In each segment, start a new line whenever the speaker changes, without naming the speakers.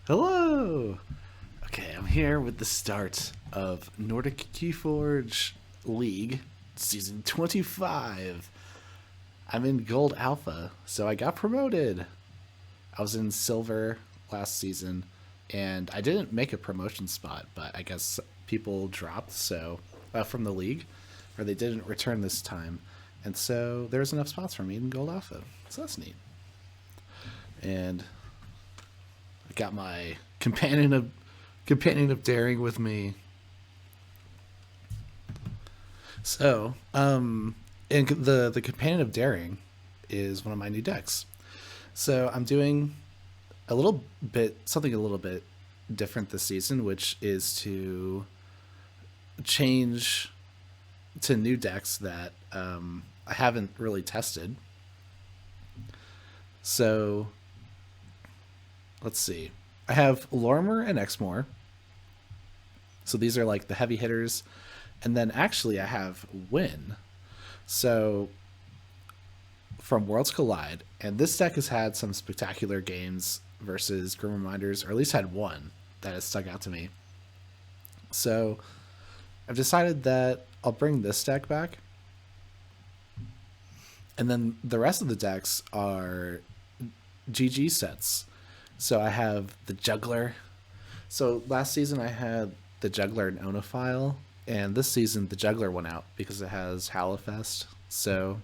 Hello! Okay, I'm here with the start of Nordic KeyForge League Season 25. I'm in Gold Alpha, so I got promoted. I was in Silver last season, and I didn't make a promotion spot, but I guess people dropped from the league, or they didn't return this time. And so there's enough spots for me in Gold Alpha. So that's neat. And I got my companion of daring with me. So, and the companion of daring is one of my new decks. So I'm doing something a little bit different this season, which is to change to new decks that I haven't really tested. So let's see. I have Lorimer and Exmoor. So these are like the heavy hitters. And then actually I have Win. So from Worlds Collide. And this deck has had some spectacular games versus Grim Reminders, or at least had one that has stuck out to me. So I've decided that I'll bring this deck back. And then the rest of the decks are GG sets. So I have the Juggler. So last season I had the Juggler and Onophile, and this season the Juggler went out because it has Hallowfest. So,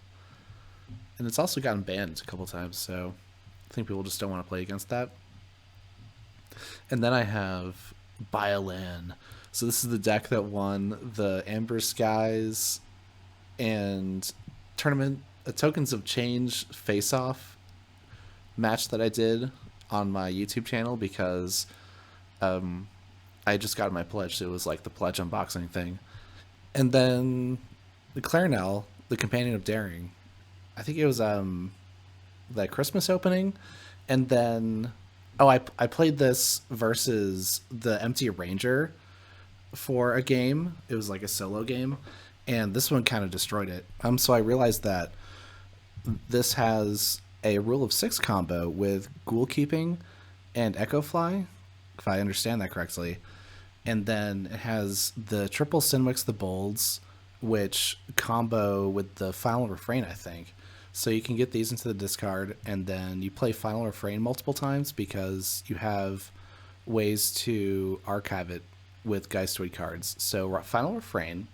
and it's also gotten banned a couple times, so I think people just don't want to play against that. And then I have Biolan. So this is the deck that won the Amber Skies and Tournament Tokens of Change face-off match that I did on my YouTube channel because I just got my pledge. So it was like the pledge unboxing thing. And then the Clarinel, the Companion of Daring, I think it was that Christmas opening. And then I played this versus the Empty Ranger for a game. It was like a solo game, and this one kind of destroyed it. So I realized that this has a rule of 6 combo with Ghoul Keeping and Echo Fly, if I understand that correctly. And then it has the triple Sinwix the Bolds, which combo with the Final Refrain, I think. So you can get these into the discard, and then you play Final Refrain multiple times because you have ways to archive it with Geistoid cards. So Final Refrain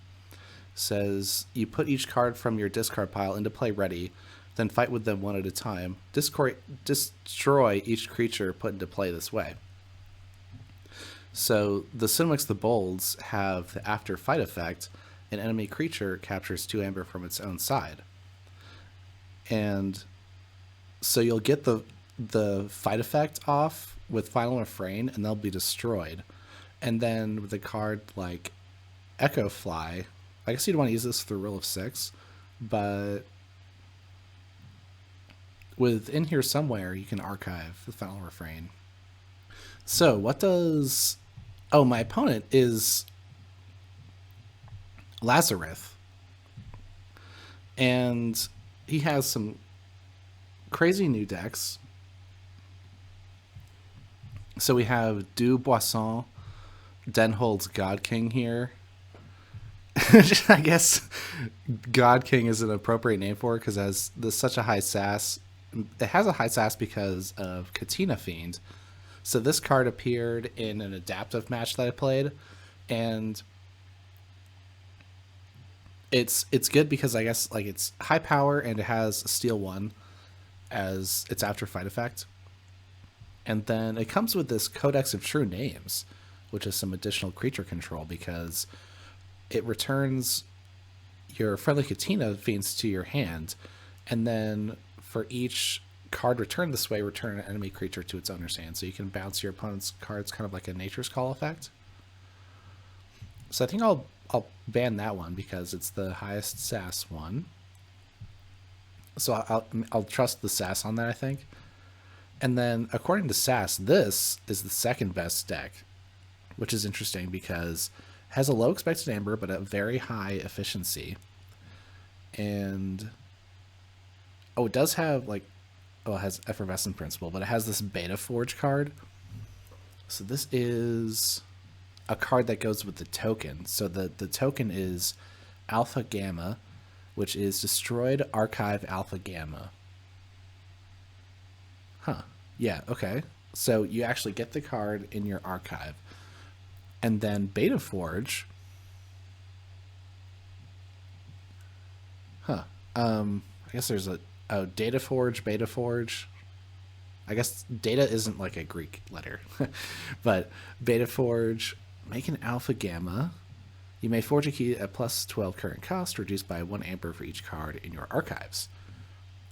says you put each card from your discard pile into play ready, then fight with them one at a time. Destroy each creature put into play this way. So the Sinwix the Bolds have the after fight effect. An enemy creature captures 2 amber from its own side. And so you'll get the fight effect off with Final Refrain, and they'll be destroyed. And then with a card like Echo Fly, I guess you'd want to use this for the rule of 6, but within here somewhere you can archive the Final Refrain. So what does... Oh, my opponent is Lazarith. And he has some crazy new decks. So we have Du Boisson, Denhold's God King here. I guess God King is an appropriate name for it because it has such a high sass. It has a high sass because of Katina Fiend. So this card appeared in an adaptive match that I played, and it's good because I guess like it's high power and it has a Steel 1 as its after fight effect. And then it comes with this Codex of True Names, which is some additional creature control because it returns your friendly Katina Fiends to your hand, and then for each card returned this way, return an enemy creature to its owner's hand. So you can bounce your opponent's cards kind of like a Nature's Call effect. So I think I'll ban that one because it's the highest sass one. So I'll trust the sass on that, I think. And then according to sass, this is the second best deck, which is interesting because it has a low expected amber but a very high efficiency. And it does have like, it has Effervescent Principle, but it has this Beta Forge card. So this is a card that goes with the token. So the token is Alpha Gamma, which is destroyed archive Alpha Gamma. Huh. Yeah, okay. So you actually get the card in your archive. And then Beta Forge. Huh. I guess there's a Data Forge, Beta Forge. I guess data isn't like a Greek letter. But Beta Forge, make an Alpha Gamma. You may forge a key at plus 12 current cost, reduced by 1 amper for each card in your archives.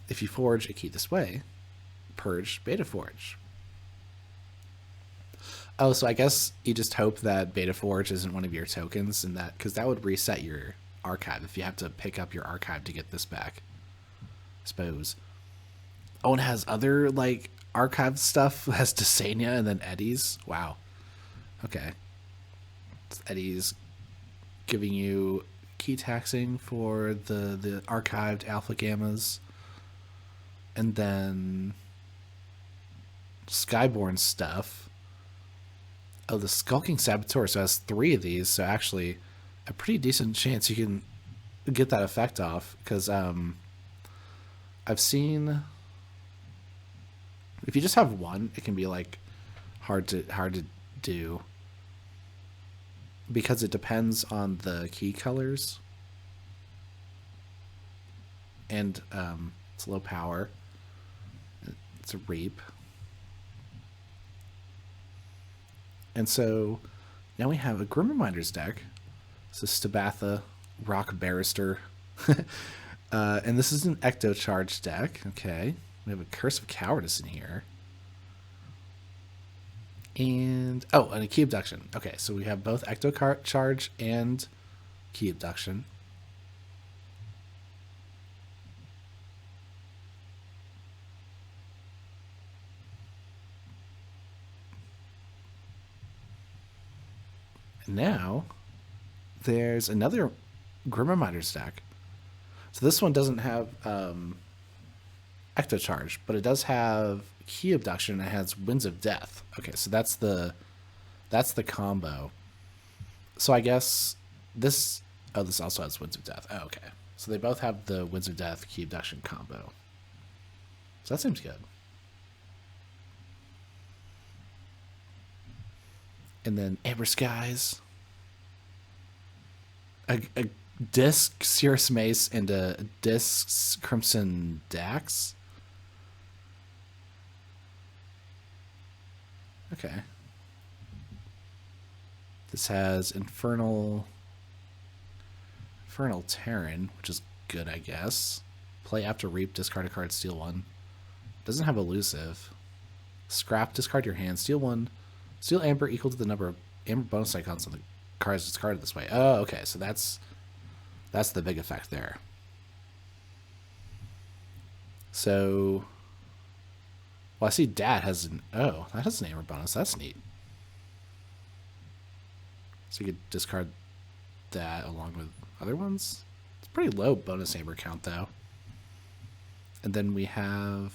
If you forge a key this way, purge Beta Forge. Oh, so I guess you just hope that Beta Forge isn't one of your tokens, and that because that would reset your archive if you have to pick up your archive to get this back. I suppose. Oh, and it has other like archived stuff. It has Desania and then Eddie's. Wow. Okay. It's Eddie's giving you key taxing for the archived Alpha Gammas, and then Skyborn stuff. Oh, the Skulking Saboteur, so it has 3 of these, so actually a pretty decent chance you can get that effect off, because I've seen if you just have one, it can be like hard to do, because it depends on the key colors, and it's low power. It's a reap. And so now we have a Grim Reminders deck. This is Stabatha, Rock Barrister. And this is an Ecto Charge deck. Okay. We have a Curse of Cowardice in here. And, oh, and a Key Abduction. Okay, so we have both Ecto Charge and Key Abduction. Now, there's another Grim Reminders deck. So this one doesn't have Ecto Charge, but it does have Key Abduction and it has Winds of Death. Okay, so that's the combo. So I guess this this also has Winds of Death. Oh, okay. So they both have the Winds of Death Key Abduction combo. So that seems good. And then Amber Skies, a Disc Cirrus Mace, and a Disc Crimson Dax. Okay. This has Infernal Terran, which is good, I guess. Play after reap, discard a card, steal 1. Doesn't have elusive. Scrap, discard your hand, steal 1. Steal amber equal to the number of amber bonus icons on the cards discarded this way. Oh, okay. So that's the big effect there. So, well, I see Dat has an that has an amber bonus. That's neat. So you could discard that along with other ones. It's pretty low bonus amber count though. And then we have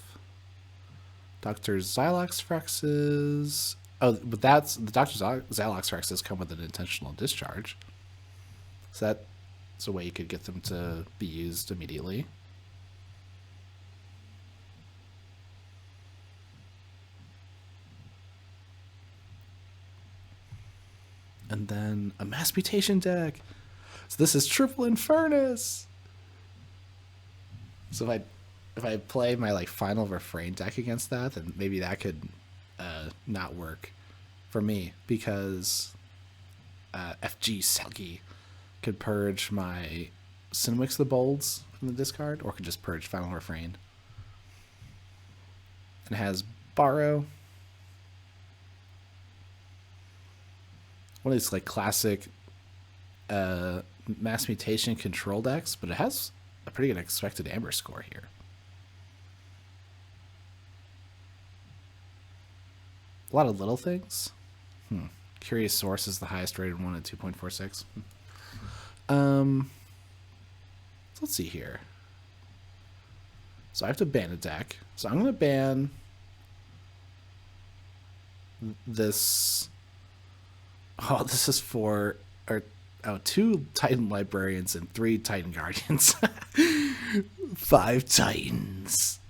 Dr. Xylox Frexes. Oh, but that's the Dr. Xylox Frexes come with an intentional discharge. So that's a way you could get them to be used immediately. And then a Mass Mutation deck. So this is Triple Infernus. So if I play my like Final Refrain deck against that, then maybe that could not work for me, because FG Selkie could purge my Sinwix the Bolds from the discard, or could just purge Final Refrain. And it has Borrow. One of these like classic Mass Mutation control decks, but it has a pretty good expected amber score here. A lot of little things. Curious Source is the highest rated one at 2.46. So let's see here. So I have to ban a deck. So I'm going to ban this. Oh, this is for or 2 Titan librarians and 3 Titan guardians. 5 Titans.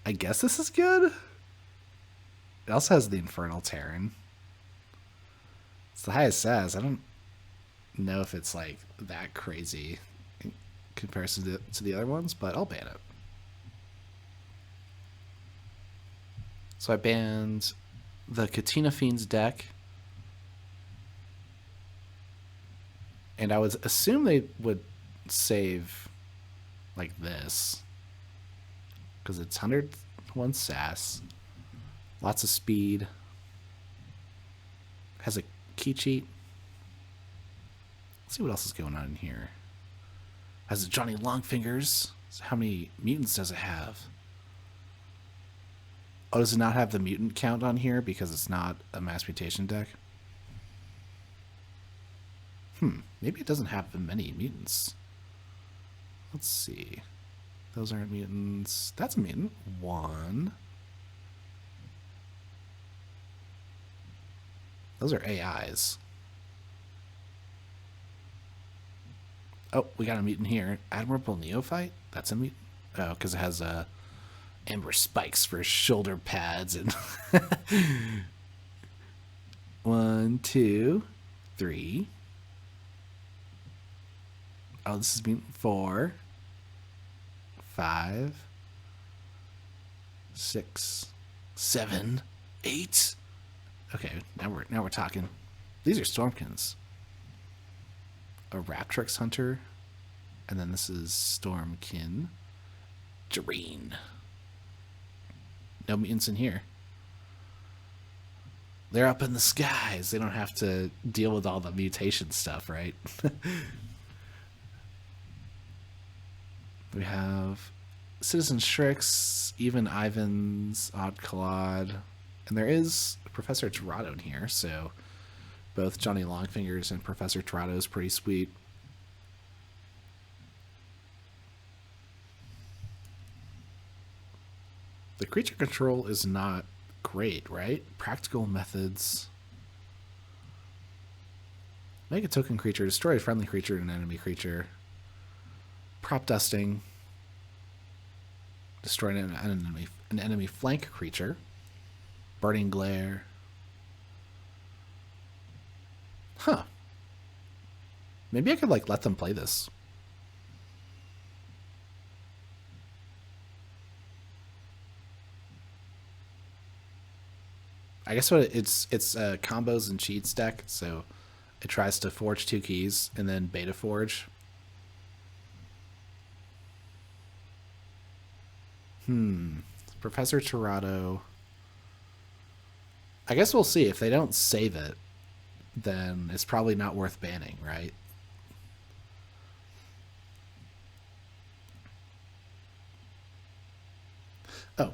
I guess this is good. It also has the Infernal Terran. It's the highest SAS. I don't know if it's like that crazy in comparison to the other ones, but I'll ban it. So I banned the Katina Fiends deck. And I would assume they would save like this. Because it's 101 SAS. Lots of speed. Has a key cheat. Let's see what else is going on in here. Has a Johnny Longfingers. So how many mutants does it have? Oh, does it not have the mutant count on here because it's not a mass mutation deck? Maybe it doesn't have many mutants. Let's see. Those aren't mutants. That's a mutant. 1. Those are AIs. Oh, we got a mutant here. Admirable Neophyte? That's a mutant? Oh, because it has amber spikes for shoulder pads and 1, 2, 3. Oh, this is mutant 4, 5, 6, 7, 8. Okay, now we're talking. These are Stormkins. A Raptrix Hunter, and then this is Stormkin. Jareen. No mutants in here. They're up in the skies. They don't have to deal with all the mutation stuff, right? We have Citizen Shrix, Even Ivans, Odd Collod, and there is Professor Torado in here, so both Johnny Longfingers and Professor Torado is pretty sweet. The creature control is not great, right? Practical methods. Make a token creature, destroy a friendly creature and an enemy creature. Prop dusting. Destroy an enemy flank creature. Burning glare. Huh. Maybe I could like let them play this. I guess what it's combos and cheats deck, so it tries to forge 2 keys and then beta forge. Professor Torado. I guess we'll see. If they don't save it, then it's probably not worth banning, right? Oh.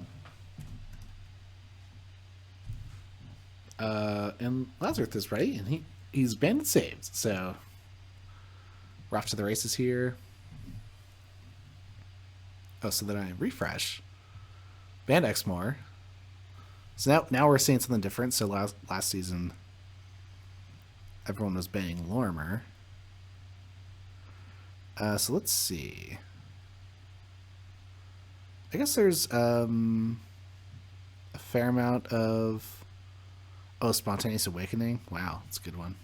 And Lazarith is ready, and he's banned and saved, so we're off to the races here. Oh, so then I refresh. Banned Exmoor. So now we're seeing something different. So last season, everyone was banning Lorimer. So let's see. I guess there's a fair amount of... Oh, Spontaneous Awakening. Wow, that's a good one.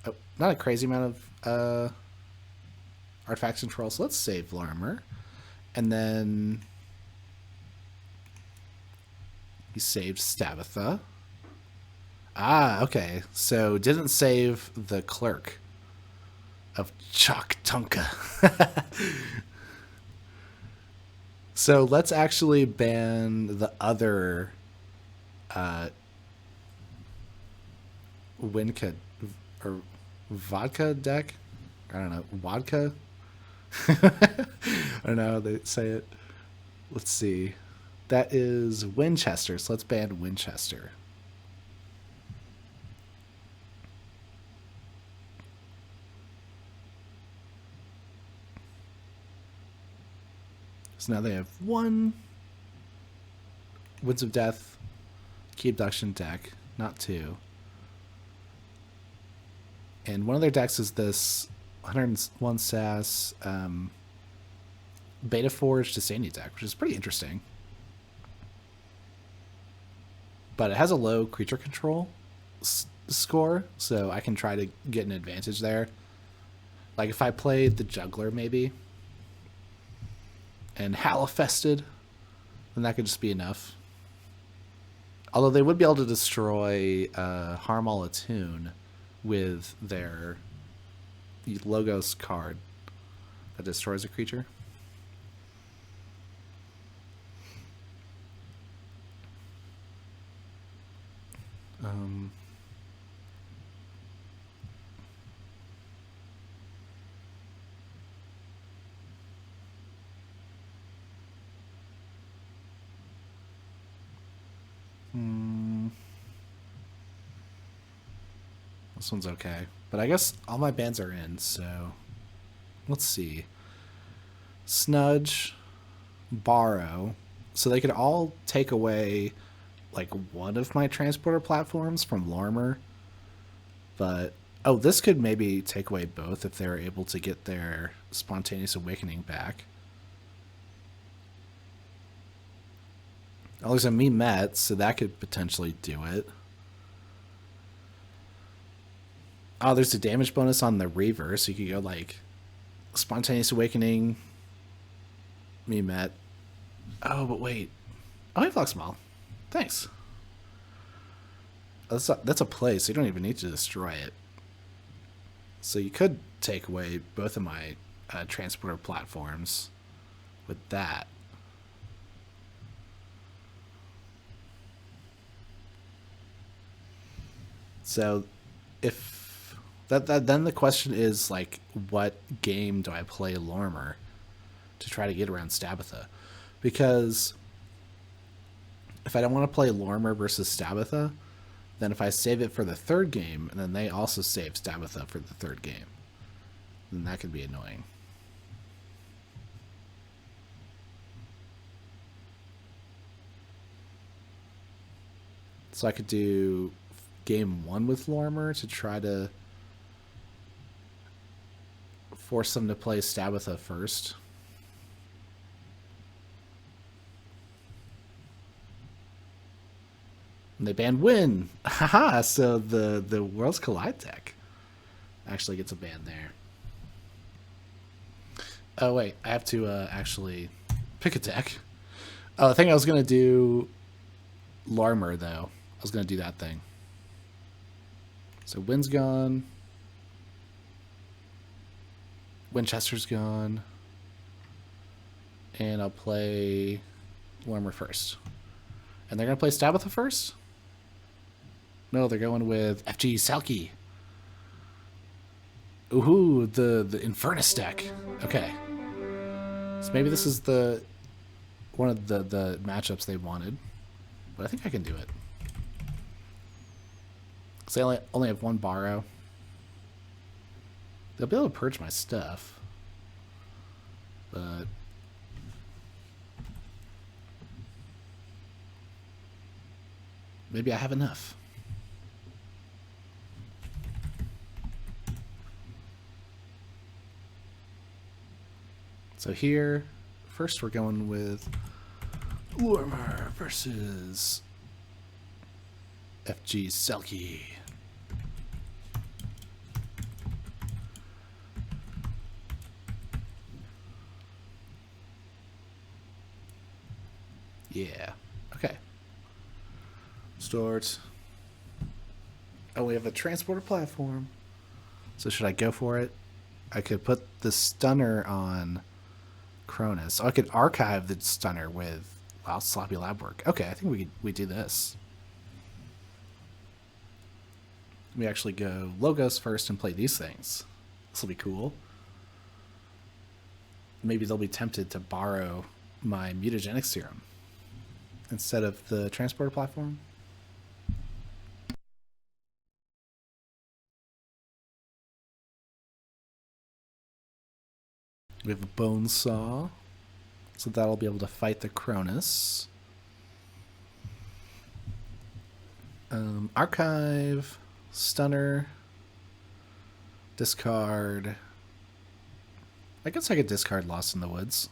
Oh, not a crazy amount of artifact control. So let's save Lorimer. And then he saved Stabatha. Ah, okay. So didn't save the Clerk of Choktunka. So let's actually ban the other Winka or vodka deck. I don't know. Vodka? I don't know how they say it. Let's see. That is Winchester. So let's ban Winchester. So now they have one Winds of Death, Key Abduction deck, not two. And one of their decks is this 101 SAS Beta Forge Disdainy deck, which is pretty interesting. But it has a low creature control score, so I can try to get an advantage there. Like if I play the Juggler maybe and Hallowfested, then that could just be enough. Although they would be able to destroy Harmal Attune with their Logos card that destroys a creature. This one's okay. But I guess all my bans are in, so let's see. Snudge, Borrow. So they could all take away like one of my transporter platforms from Lormer. But oh, this could maybe take away both if they're able to get their Spontaneous Awakening back. Oh, there's a me met, so that could potentially do it. Oh, there's a damage bonus on the Reaver, so you could go like Spontaneous Awakening, me met. Oh, but wait. Oh, I have Luxmal. Thanks. That's a play, so you don't even need to destroy it. So you could take away both of my transporter platforms with that. So if that then the question is like, what game do I play Lormer to try to get around Stabitha? Because if I don't want to play Lormer versus Stabitha, then if I save it for the third game and then they also save Stabitha for the third game, then that could be annoying. So I could do game one with Lormer to try to force them to play Stabitha first. And they ban Win. Haha, so the Worlds Collide deck actually gets a ban there. Oh wait, I have to actually pick a deck. Oh, I think I was gonna do Lormer though. I was gonna do that thing. So Win's gone. Winchester's gone. And I'll play Lormer first. And they're going to play Stabitha first? No, they're going with FG Selkie. Ooh, the Infernus deck. Okay. So maybe this is one of the matchups they wanted. But I think I can do it. Because they only have one Borrow. They'll be able to purge my stuff. But maybe I have enough. So here, first we're going with Lormer versus FG Selkie. Yeah. Okay. Start. Oh, we have a transporter platform. So should I go for it? I could put the stunner on Cronus. Oh, I could archive the stunner with sloppy lab work. Okay, I think we do this. We actually go Logos first and play these things. This will be cool. Maybe they'll be tempted to borrow my mutagenic serum instead of the transporter platform. We have a bone saw. So that'll be able to fight the Cronus. Archive, Stunner, discard. I guess I could discard Lost in the Woods.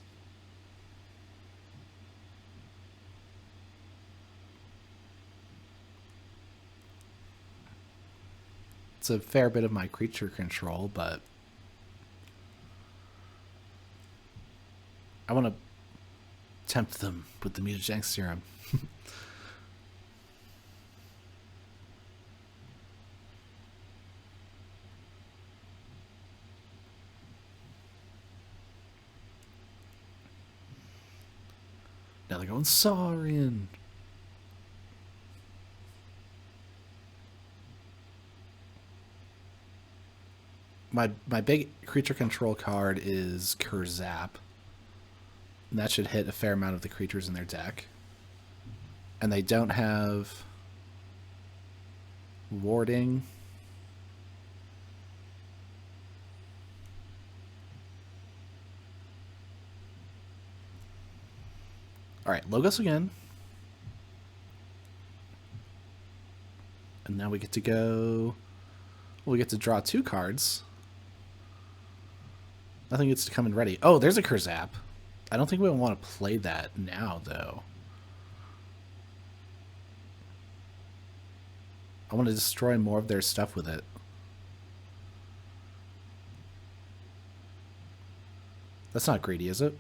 It's a fair bit of my creature control, but I want to tempt them with the mutagenic serum. Now they're going Saurian. My big creature control card is Kurzap. And that should hit a fair amount of the creatures in their deck. And they don't have warding. Alright, Logos again. And now we get to go... Well, we get to draw 2 cards. Nothing gets to come in ready. Oh, there's a Kurzap. I don't think we want to play that now, though. I want to destroy more of their stuff with it. That's not greedy, is it?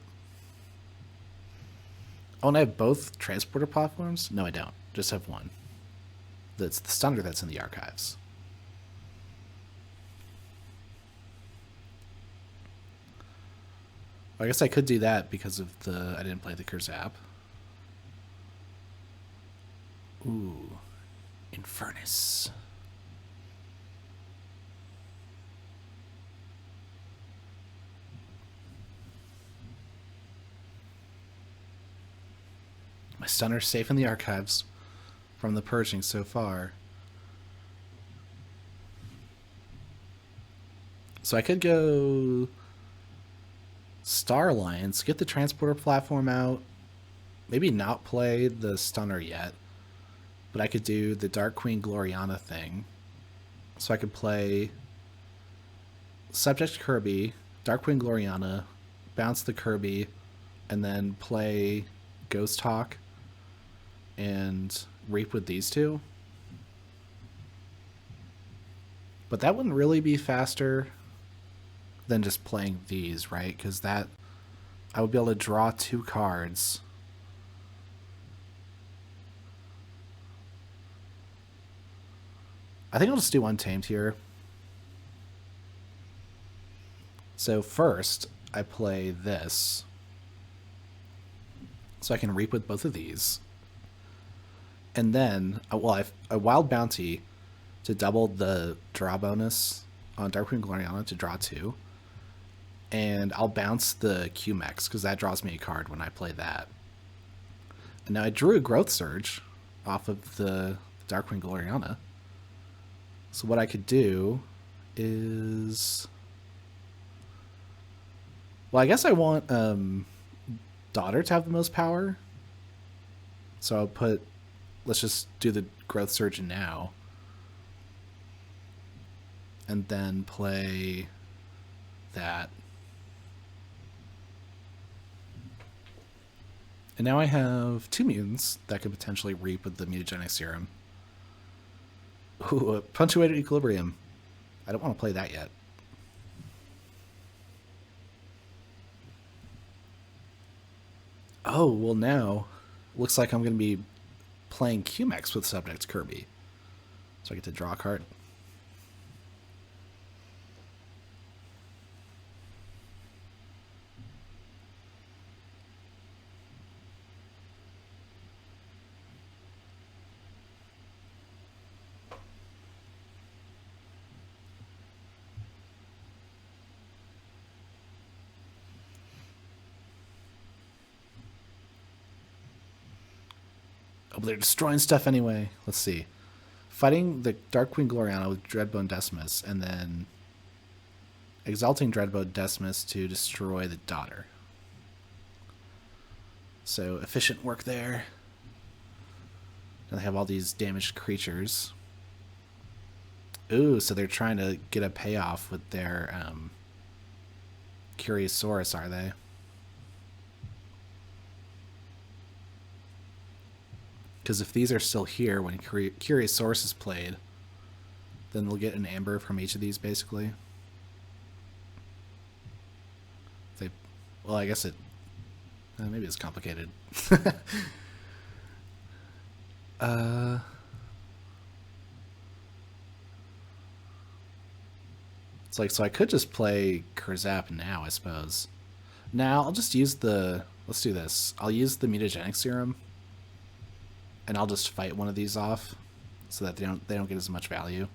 Oh, and I have both transporter platforms? No, I don't. Just have one. That's the Stunner that's in the archives. I guess I could do that because of the... I didn't play the Kurzap. Ooh. Infernus. My Stunner's safe in the archives from the purging so far. So I could go... Star Alliance, get the transporter platform out, maybe not play the Stunner yet, but I could do the Dark Queen Gloriana thing. So I could play Subject Kirby, Dark Queen Gloriana, bounce the Kirby, and then play Ghost Hawk and Reap with these two. But that wouldn't really be faster than just playing these, right? Because that I would be able to draw 2 cards. I think I'll just do Untamed here. So first, I play this. So I can Reap with both of these. And then, well, I Wild Bounty to double the draw bonus on Dark Queen Gloriana to draw 2. And I'll bounce the QMEX, because that draws me a card when I play that. And now I drew a Growth Surge off of the Dark Queen Gloriana. So what I could do is... Well, I guess I want Daughter to have the most power. So I'll put... Let's just do the Growth Surge now. And then play that. And now I have 2 mutants that could potentially Reap with the mutagenic serum. Ooh, a Punctuated Equilibrium. I don't want to play that yet. Oh, well now, looks like I'm going to be playing QMEX with Subject Kirby. So I get to draw a card. Oh, but they're destroying stuff anyway. Let's see. Fighting the Dark Queen Gloriana with Dreadbone Decimus, and then Exalting Dreadbone Decimus to destroy the Daughter. So efficient work there. And they have all these damaged creatures. Ooh, so they're trying to get a payoff with their Curiosaurus, are they? Because if these are still here when Curiosaurus is played, then they'll get an amber from each of these, basically. Well, I guess it... maybe it's complicated. It's like, so I could just play Kurzap now, I suppose. Now, I'll just use the... Let's do this. I'll use the mutagenic serum, and I'll just fight one of these off so that they don't get as much value.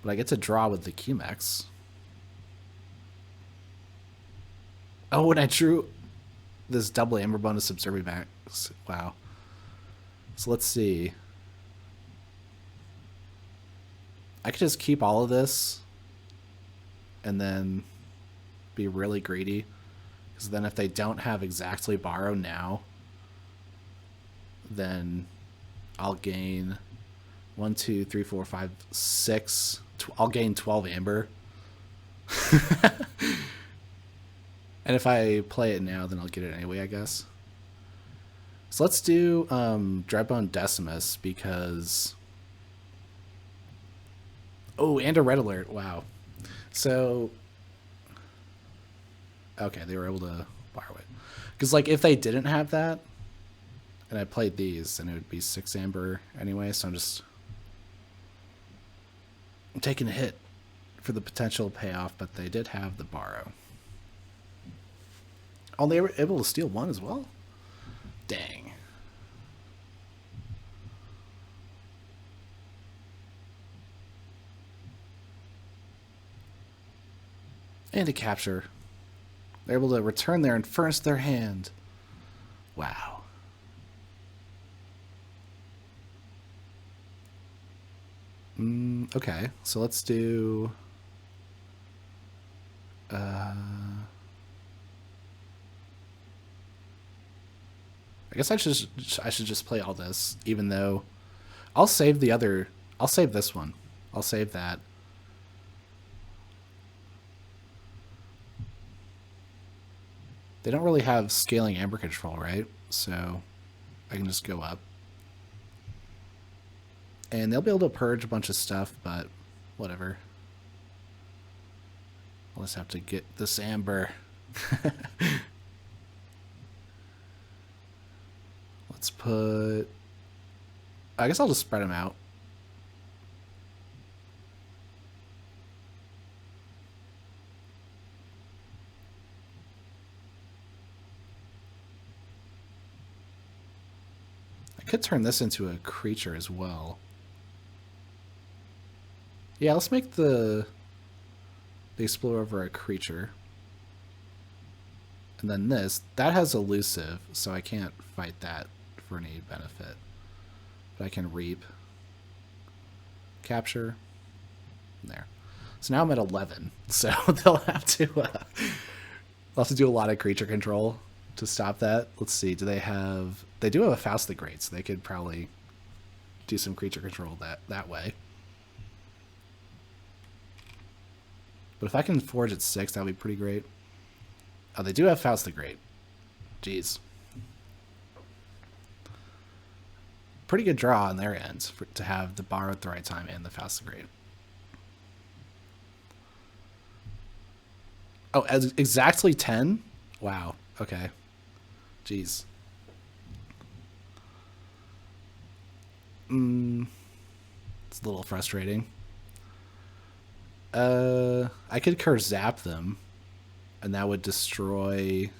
But I get to draw with the QMax. Oh, and I drew this double amber bonus observing max. Wow. So let's see. I could just keep all of this and then be really greedy. Because then if they don't have exactly borrow now, then I'll gain 1, 2, 3, 4, 5, 6. I'll gain 12 amber. And if I play it now, then I'll get it anyway, I guess. So let's do Dreadbone Decimus because... Oh, and a red alert. Wow. So... Okay, they were able to borrow it. Because, like, if they didn't have that, and I played these, then it would be 6 amber anyway, so I'm taking a hit for the potential payoff, but they did have the borrow. Oh, they were able to steal 1 as well? Dang. And to capture. They're able to return their and furnish their hand. Wow. Okay, so let's do... I guess I should just play all this, even though I'll save the other. I'll save this one. I'll save that. They don't really have scaling amber control, right? So I can just go up. And they'll be able to purge a bunch of stuff, but whatever. I'll just have to get this amber. Let's put... I guess I'll just spread them out. I could turn this into a creature as well. Yeah, let's make the Explorer over a creature. And then this, that has elusive, so I can't fight that for any benefit. But I can reap. Capture. There. So now I'm at 11. So they'll have to do a lot of creature control to stop that. Let's see, do they have... They do have a Faust the Great, so they could probably do some creature control that way. But if I can forge at 6, that would be pretty great. Oh, they do have Faust the Great. Jeez. Pretty good draw on their end to have the borrow at the right time and the Faust the Great. Oh, exactly 10? Wow. Okay. Jeez. It's a little frustrating. I could Kurzap them, and that would destroy...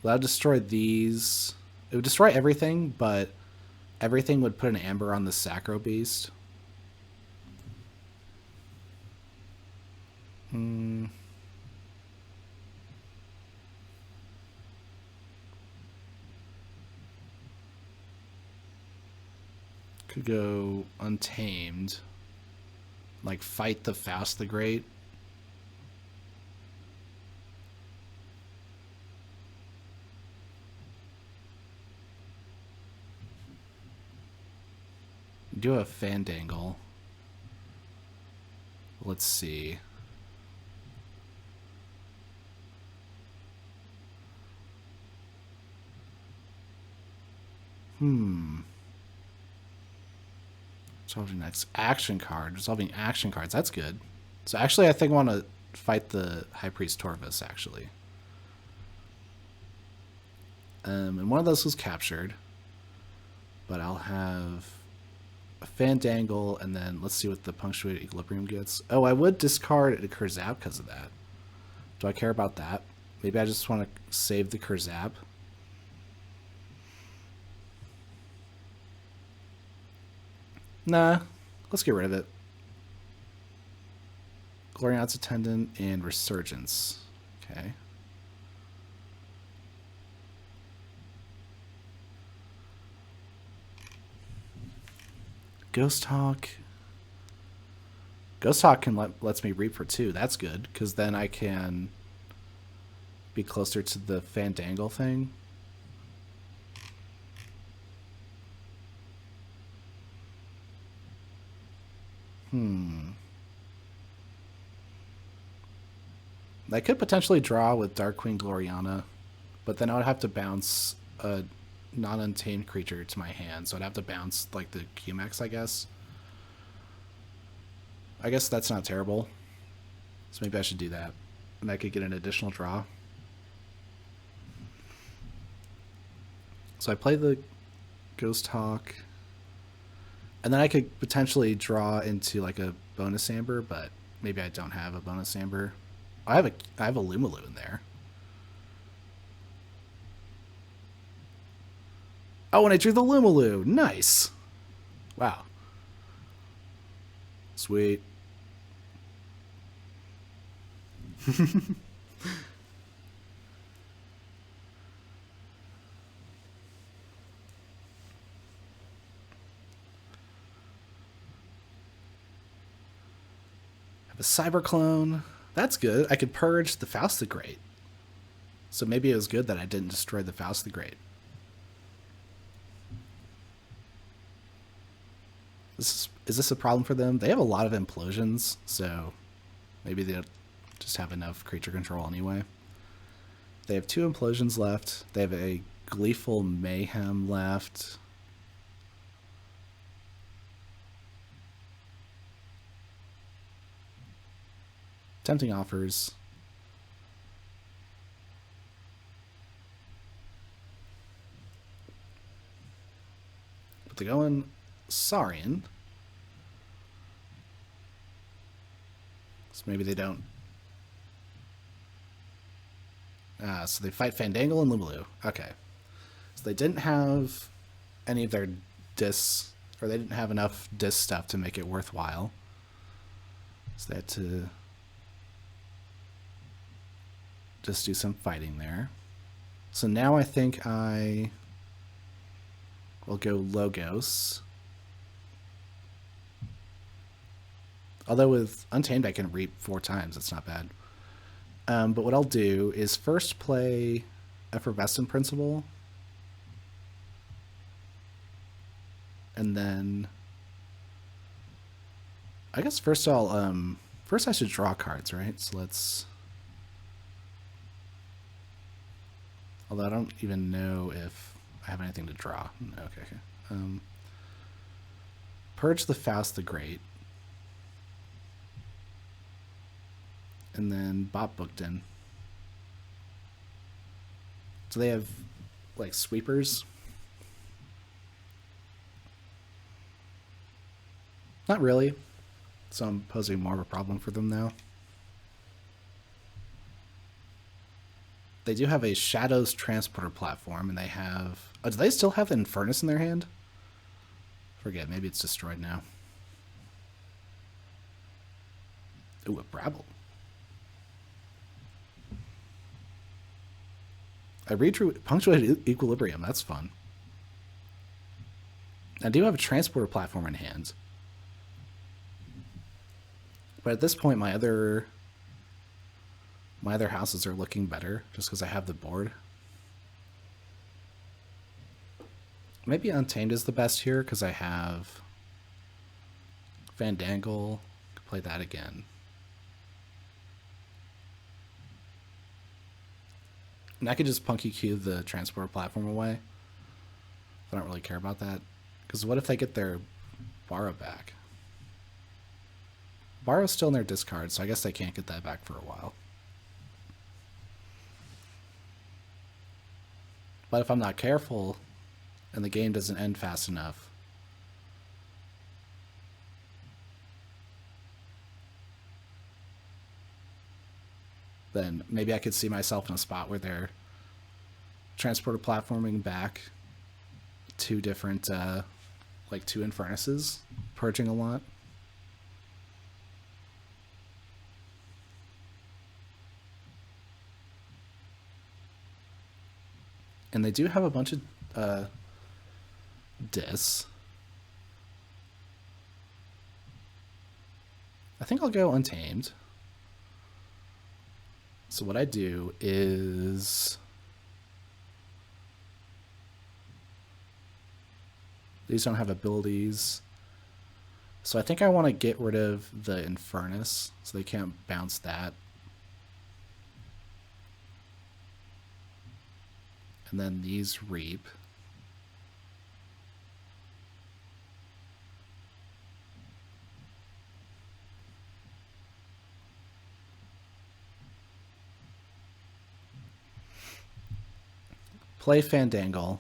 That would destroy these. It would destroy everything, but everything would put an amber on the Sacro Beast. Could go Untamed. like fight the Faust the Great. Do a Fandangle. Let's see. Resolving next action card. Resolving action cards. That's good. So actually, I think I want to fight the High Priest Torvus, actually. And one of those was captured. But I'll have a Fandangle, and then let's see what the Punctuated Equilibrium gets. Oh, I would discard a Kurzap because of that. Do I care about that? Maybe I just want to save the Kurzap. Nah, let's get rid of it. Glorion's Attendant and Resurgence. Okay. Ghost Hawk. Ghost Hawk lets me reap for 2. That's good, because then I can be closer to the Fandangle thing. I could potentially draw with Dark Queen Gloriana, but then I would have to bounce a non-untamed creature to my hand, so I'd have to bounce like the QMax, I guess. I guess that's not terrible. So maybe I should do that. And I could get an additional draw. So I play the Ghost Hawk. And then I could potentially draw into like a bonus Amber, but maybe I don't have a bonus Amber. I have a Lumalu in there. Oh, and I drew the Lumalu. Nice. Wow. Sweet. Have a Cyberclone. That's good. I could purge the Faust the Great. So maybe it was good that I didn't destroy the Faust the Great. Is this a problem for them? They have a lot of implosions, so maybe they don't just have enough creature control anyway. They have 2 implosions left. They have a Gleeful Mayhem left. Tempting offers. But they go in Saurian. So maybe they don't. So they fight Fandangle and Lumalu. Okay. So they didn't have any of their discs, or they didn't have enough disc stuff to make it worthwhile. So they had to just do some fighting there. So now I think I will go Logos. Although with Untamed I can reap 4 times, that's not bad. But what I'll do is first play Effervescent Principle. And then I guess first first I should draw cards, right? So let's, although I don't even know if I have anything to draw. Okay. Purge the Faust the Great. And then Bop Bookton. So they have like sweepers. Not really. So I'm posing more of a problem for them now. They do have a Shadows Transporter platform, and they have... Oh, do they still have Infernus in their hand? Forget, maybe it's destroyed now. Ooh, a Brabble. I redrew Punctuated Equilibrium. That's fun. I do have a Transporter platform in hand. But at this point, my other houses are looking better just because I have the board. Maybe Untamed is the best here because I have Fandangle. Play that again. And I could just punky Q the transport platform away. I don't really care about that. Because what if they get their Borrow back? Borrow's still in their discard, so I guess they can't get that back for a while. But if I'm not careful and the game doesn't end fast enough, then maybe I could see myself in a spot where they're transporter platforming back two different, like two Infernuses, purging a lot. And they do have a bunch of discs. I think I'll go Untamed. So what I do is these don't have abilities. So I think I want to get rid of the Infernus so they can't bounce that. And then these reap. Play Fandangle.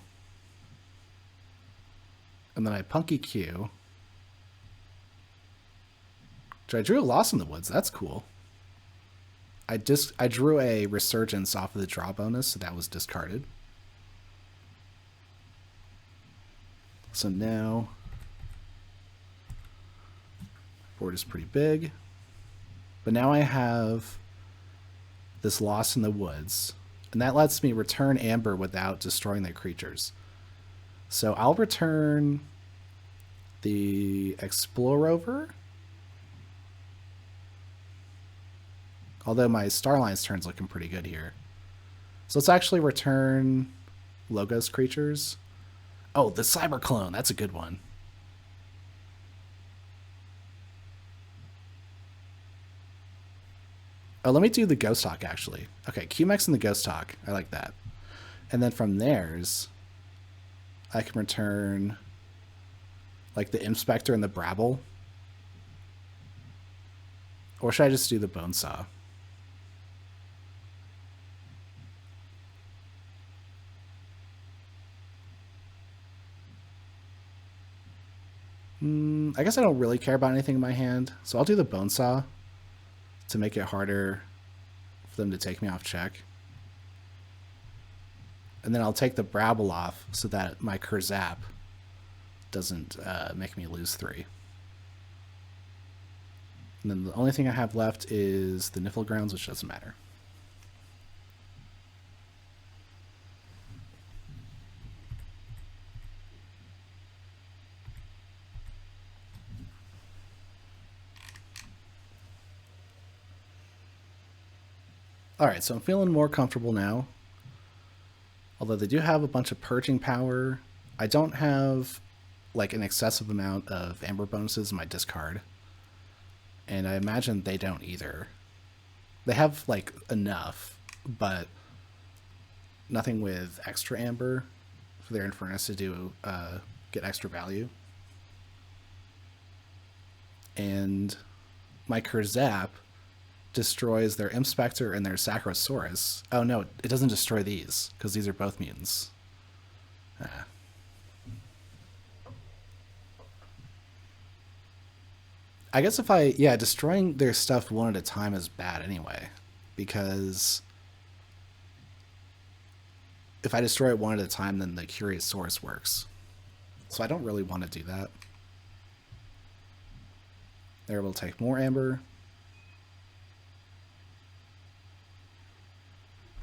And then I punky Q. I drew a Lost in the Woods. That's cool. I drew a Resurgence off of the draw bonus, so that was discarded. So now, board is pretty big. But now I have this Lost in the Woods. And that lets me return Amber without destroying their creatures. So I'll return the Explorover. Although my Starline's turn's looking pretty good here. So let's actually return Logos creatures. Oh, the Cyberclone. That's a good one. Oh, let me do the Ghost Hawk, actually. Okay, QMX and the Ghost Hawk. I like that. And then from theirs, I can return like the Inspector and the Brabble. Or should I just do the Bonesaw? I guess I don't really care about anything in my hand, so I'll do the Bonesaw to make it harder for them to take me off check. And then I'll take the Brabble off so that my Kurzap doesn't make me lose 3. And then the only thing I have left is the Niffle Grounds, which doesn't matter. Alright, so I'm feeling more comfortable now. Although they do have a bunch of purging power. I don't have like an excessive amount of Amber bonuses in my discard. And I imagine they don't either. They have like enough, but nothing with extra Amber for their Infernus to do get extra value. And my Kurzap destroys their Inspector and their Sacrosaurus. Oh no, it doesn't destroy these, because these are both mutants. I guess if destroying their stuff one at a time is bad anyway, because if I destroy it one at a time, then the Curious Source works. So I don't really want to do that. They're able to take more Amber.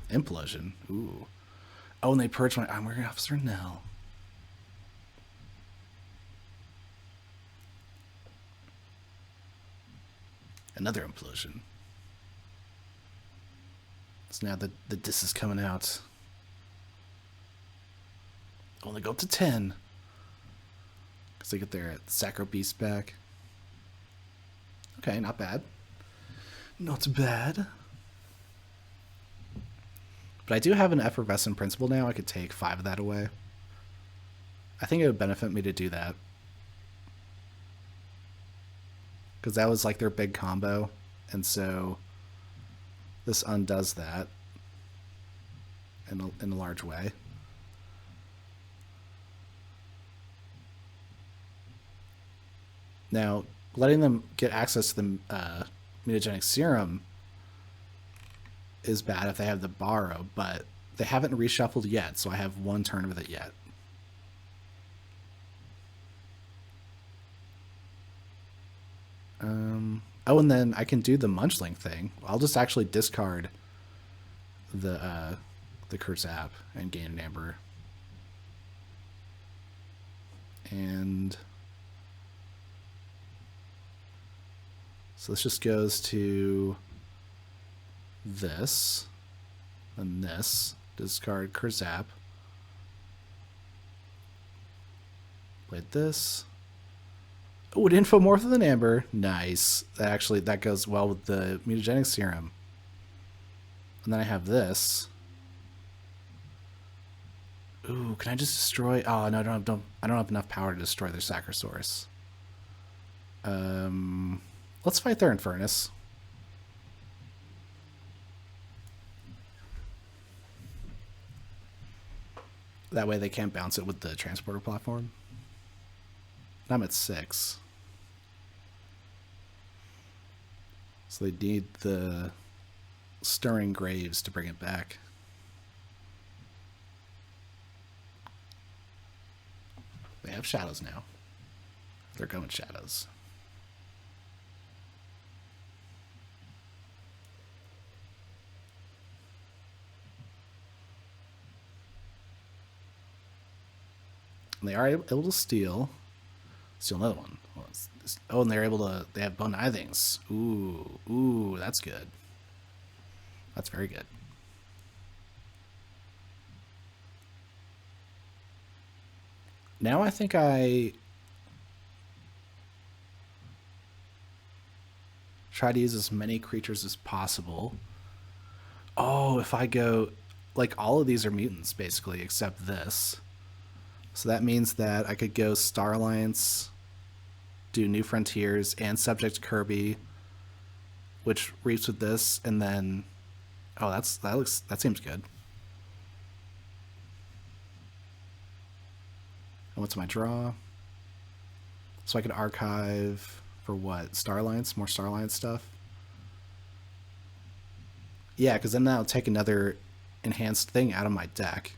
Implosion. Ooh. Oh, and they purge my Armory Officer? No. Another implosion. So now the disc is coming out. Only go up to 10. Because they get their Sacro Beast back. Okay, not bad. Not bad. But I do have an Effervescent Principle now. I could take 5 of that away. I think it would benefit me to do that. Because that was like their big combo. And so this undoes that in a large way. Now, letting them get access to the mutagenic serum is bad if they have the borrow, but they haven't reshuffled yet, so I have 1 turn with it yet. Oh, and then I can do the Munchling thing. I'll just actually discard the Kurzap and gain an Amber. And so this just goes to this, and this. Discard Kurzap. Played this. Oh, it infomorph with an Amber. Nice. That goes well with the mutagenic serum. And then I have this. Ooh, can I just destroy? Oh no, I don't have enough power to destroy their Sacrosaurus. Let's fight their Infernus. That way they can't bounce it with the transporter platform. I'm at 6. So they need the Stirring Graves to bring it back. They have shadows now. They're going shadows. And they are able to steal another one. Oh, and they're able to, they have Bone Ithings. Ooh, that's good. That's very good. Now I think I try to use as many creatures as possible. Oh, if I go, like all of these are mutants basically, except this. So that means that I could go Star Alliance, do New Frontiers, and Subject Kirby, which reaps with this, and then, oh, that seems good. And what's my draw? So I could archive for what? Star Alliance? More Star Alliance stuff? Yeah, because then that'll take another enhanced thing out of my deck.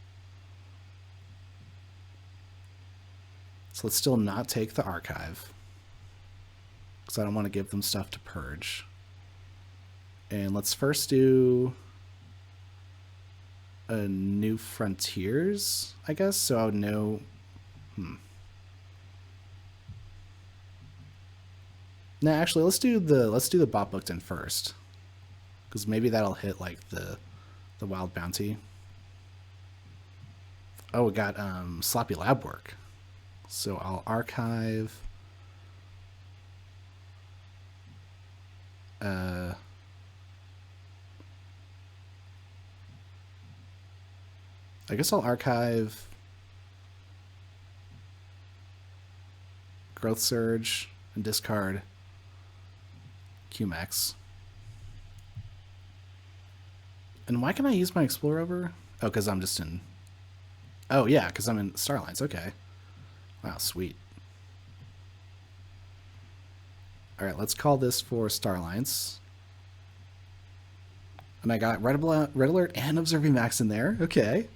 So let's still not take the archive, because I don't want to give them stuff to purge. And let's first do a New Frontiers, I guess, so I would know. No, actually, let's do the Bot Booked in first, because maybe that'll hit like the Wild Bounty. Oh, we got Sloppy Lab Work. So I'll archive. I guess I'll archive Growth Surge and discard QMax. And why can I use my Explore Over? Oh, because I'm just in. Oh, yeah, because I'm in Star Alliance. Okay. Wow, sweet. All right, let's call this for Star Alliance. And I got Red Alert and Observing Max in there. Okay.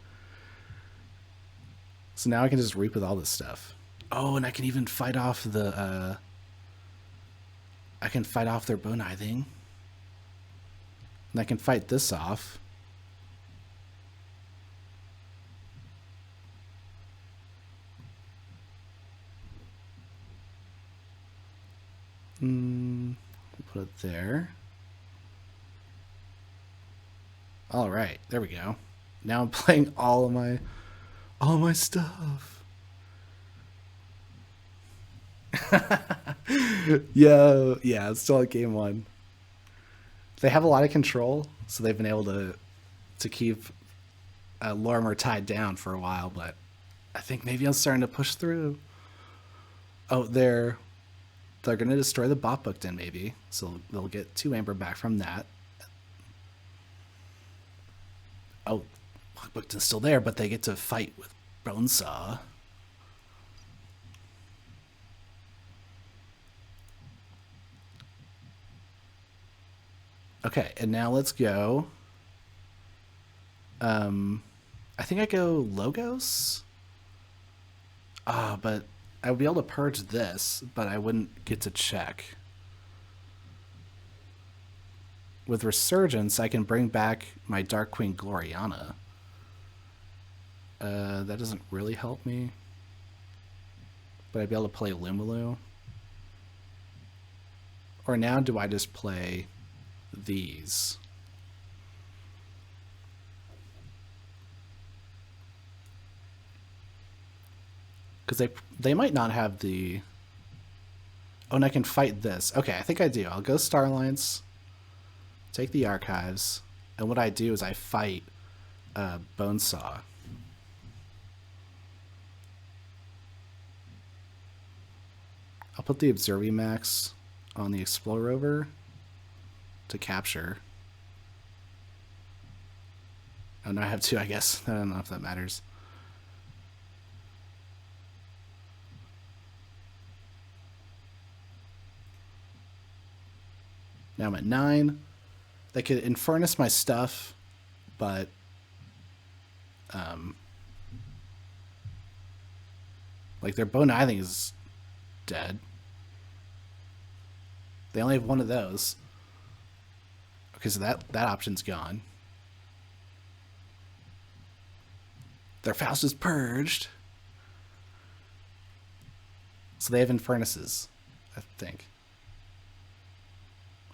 So now I can just reap with all this stuff. Oh, and I can even fight off the, I can fight off their Bone Ithing. And I can fight this off. Put it there. All right, there we go. Now I'm playing all my stuff. Yo, yeah, it's still at game 1. They have a lot of control, so they've been able to keep Lorimer tied down for a while, but I think maybe I'm starting to push through. Oh, they're going to destroy the bot booked in, maybe, so they'll get 2 amber back from that. Oh, Bookton's still there, but they get to fight with Bonesaw. Okay, and now let's go. I think I go Logos. But I would be able to purge this, but I wouldn't get to check. With Resurgence, I can bring back my Dark Queen Gloriana. That doesn't really help me. But I'd be able to play Lumilu. Or now do I just play these? Because they might not have the... Oh, and I can fight this. Okay, I think I do. I'll go Starlines, take the Archives, and what I do is I fight Bonesaw. I'll put the Observimax on the Explore Rover to capture. Oh, no, I have 2, I guess. I don't know if that matters. Now I'm at 9. They could Infernus my stuff, but like their Bone Ithing is dead. They only have 1 of those. Okay, so that option's gone. Their Faust is purged. So they have Infernuses, I think.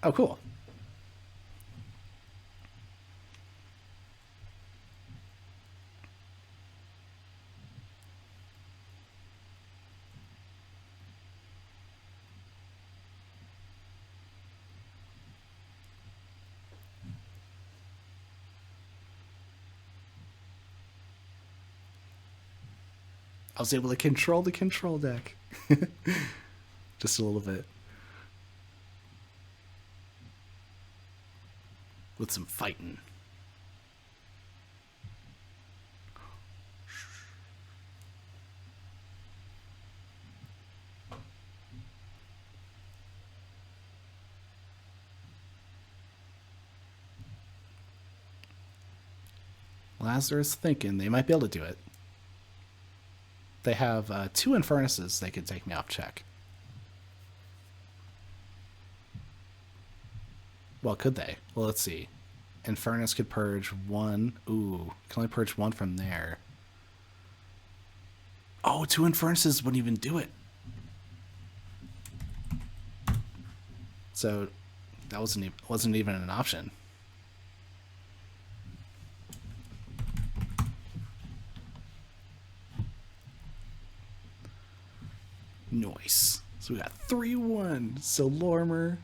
Oh, cool. I was able to control the control deck. Just a little bit. With some fighting. Lazarus thinking they might be able to do it. They have 2 Infernuses they could take me off check. Well, could they? Well, let's see. Infernus could purge 1. Ooh, can only purge 1 from there. Oh, 2 Infernuses wouldn't even do it. So that wasn't even an option. Nice. So we got 3-1. So Lorimer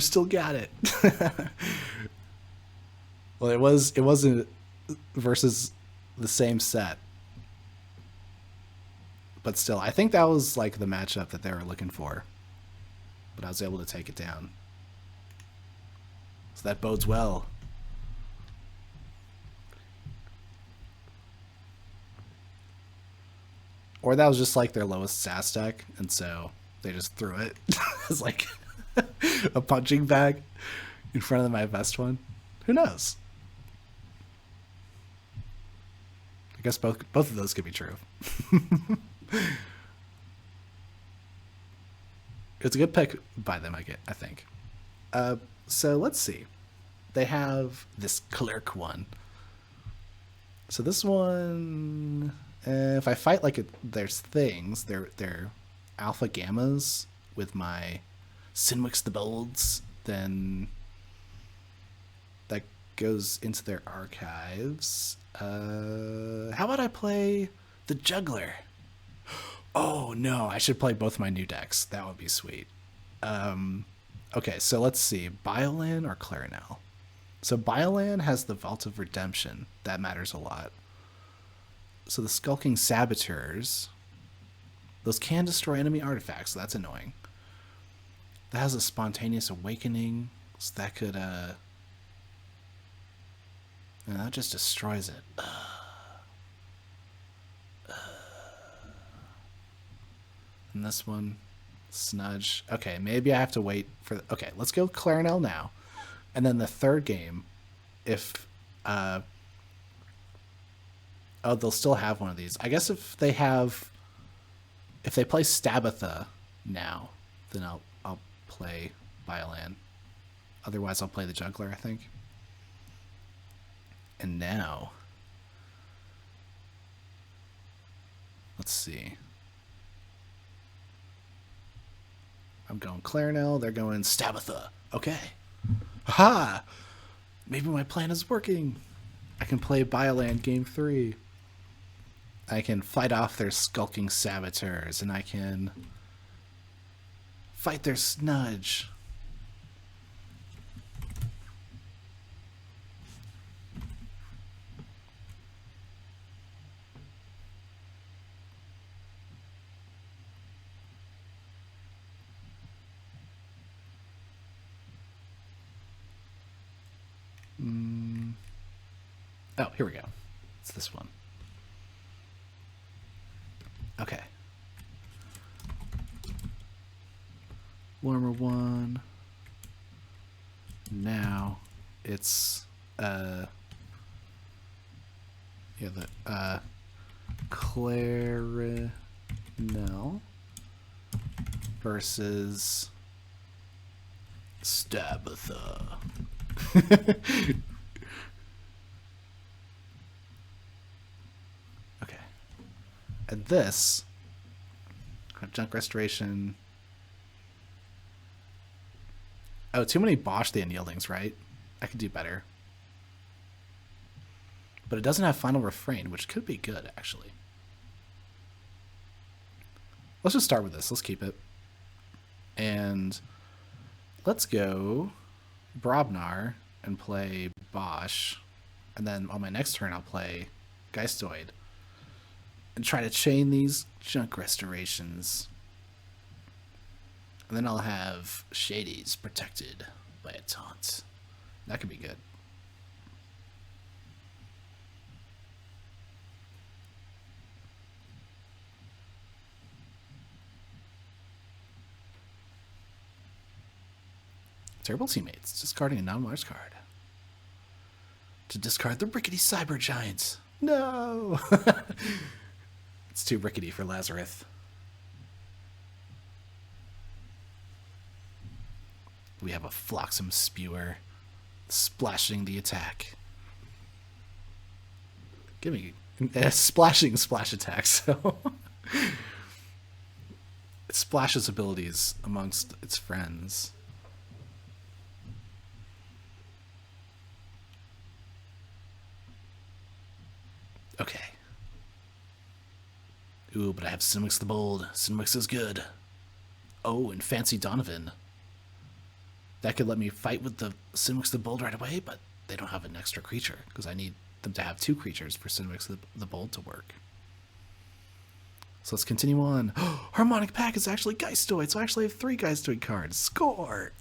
still got it. Well, it wasn't versus the same set. But still, I think that was like the matchup that they were looking for. But I was able to take it down. So that bodes well. Or that was just like their lowest SAS deck, and so they just threw it as like a punching bag in front of my best one. Who knows? I guess both of those could be true. It's a good pick by them, I think. So let's see. They have this clerk one. So this one, if I fight like there's things, they're alpha gammas with my Sinwix the Bolds, then that goes into their archives. How about I play the Juggler? Oh no, I should play both my new decks. That would be sweet. Okay, so let's see. Biolan or Clarinel? So Biolan has the Vault of Redemption. That matters a lot. So the Skulking Saboteurs, those can destroy enemy artifacts, so that's annoying. That has a Spontaneous Awakening, so that could, and that just destroys it. And this one, Snudge. Okay, maybe I have to wait for... Okay, let's go Clarinel now. And then the third game, if... oh, they'll still have one of these. I guess if they have... If they play Stabatha now, then I'll play Biolan. Otherwise, I'll play the Juggler, I think. And now... Let's see. I'm going Clarinel. They're going Stabatha. Okay. Aha! Maybe my plan is working. I can play Biolan Game 3. I can fight off their Skulking Saboteurs, and I can fight their Snudge. Oh, here we go. It's this one. Okay. Warmer one. Now it's yeah, the Clarinel versus Stabatha. Okay. And this Junk Restoration. Oh, too many Bosch the Unyieldings, right? I could do better. But it doesn't have Final Refrain, which could be good, actually. Let's just start with this. Let's keep it. And let's go Brobnar and play Bosch. And then on my next turn, I'll play Geistoid. And try to chain these Junk Restorations. And then I'll have Shadys protected by a taunt. That could be good. Terrible Teammates. Discarding a non-Mars card. To discard the Rickety Cyber Giants. No! It's too rickety for Lazarith. We have a Flotsam Spewer splashing the attack. Give me a splashing splash attack, so it splashes abilities amongst its friends. Okay. Ooh, but I have Sinwix the Bold. Sinwix is good. Oh, and Fancy Donovan. That could let me fight with the Sinwix the Bold right away, but they don't have an extra creature, because I need them to have 2 creatures for Sinwix the Bold to work. So let's continue on. Harmonic Pack is actually Geistoid, so I actually have 3 Geistoid cards. Score!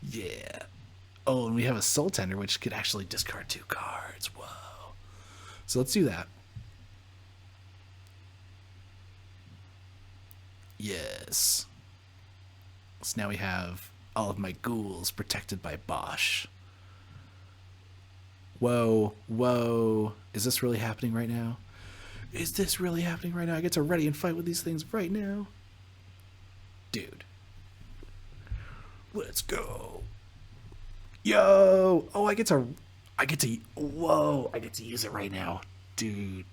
Yeah. Oh, and we have a Soul Tender, which could actually discard 2 cards. Whoa. So let's do that. Yes. So now we have all of my ghouls protected by Bosch. Whoa, whoa. Is this really happening right now? Is this really happening right now? I get to ready and fight with these things right now? Dude. Let's go. Yo! Oh, I get to whoa, I get to use it right now. Dude.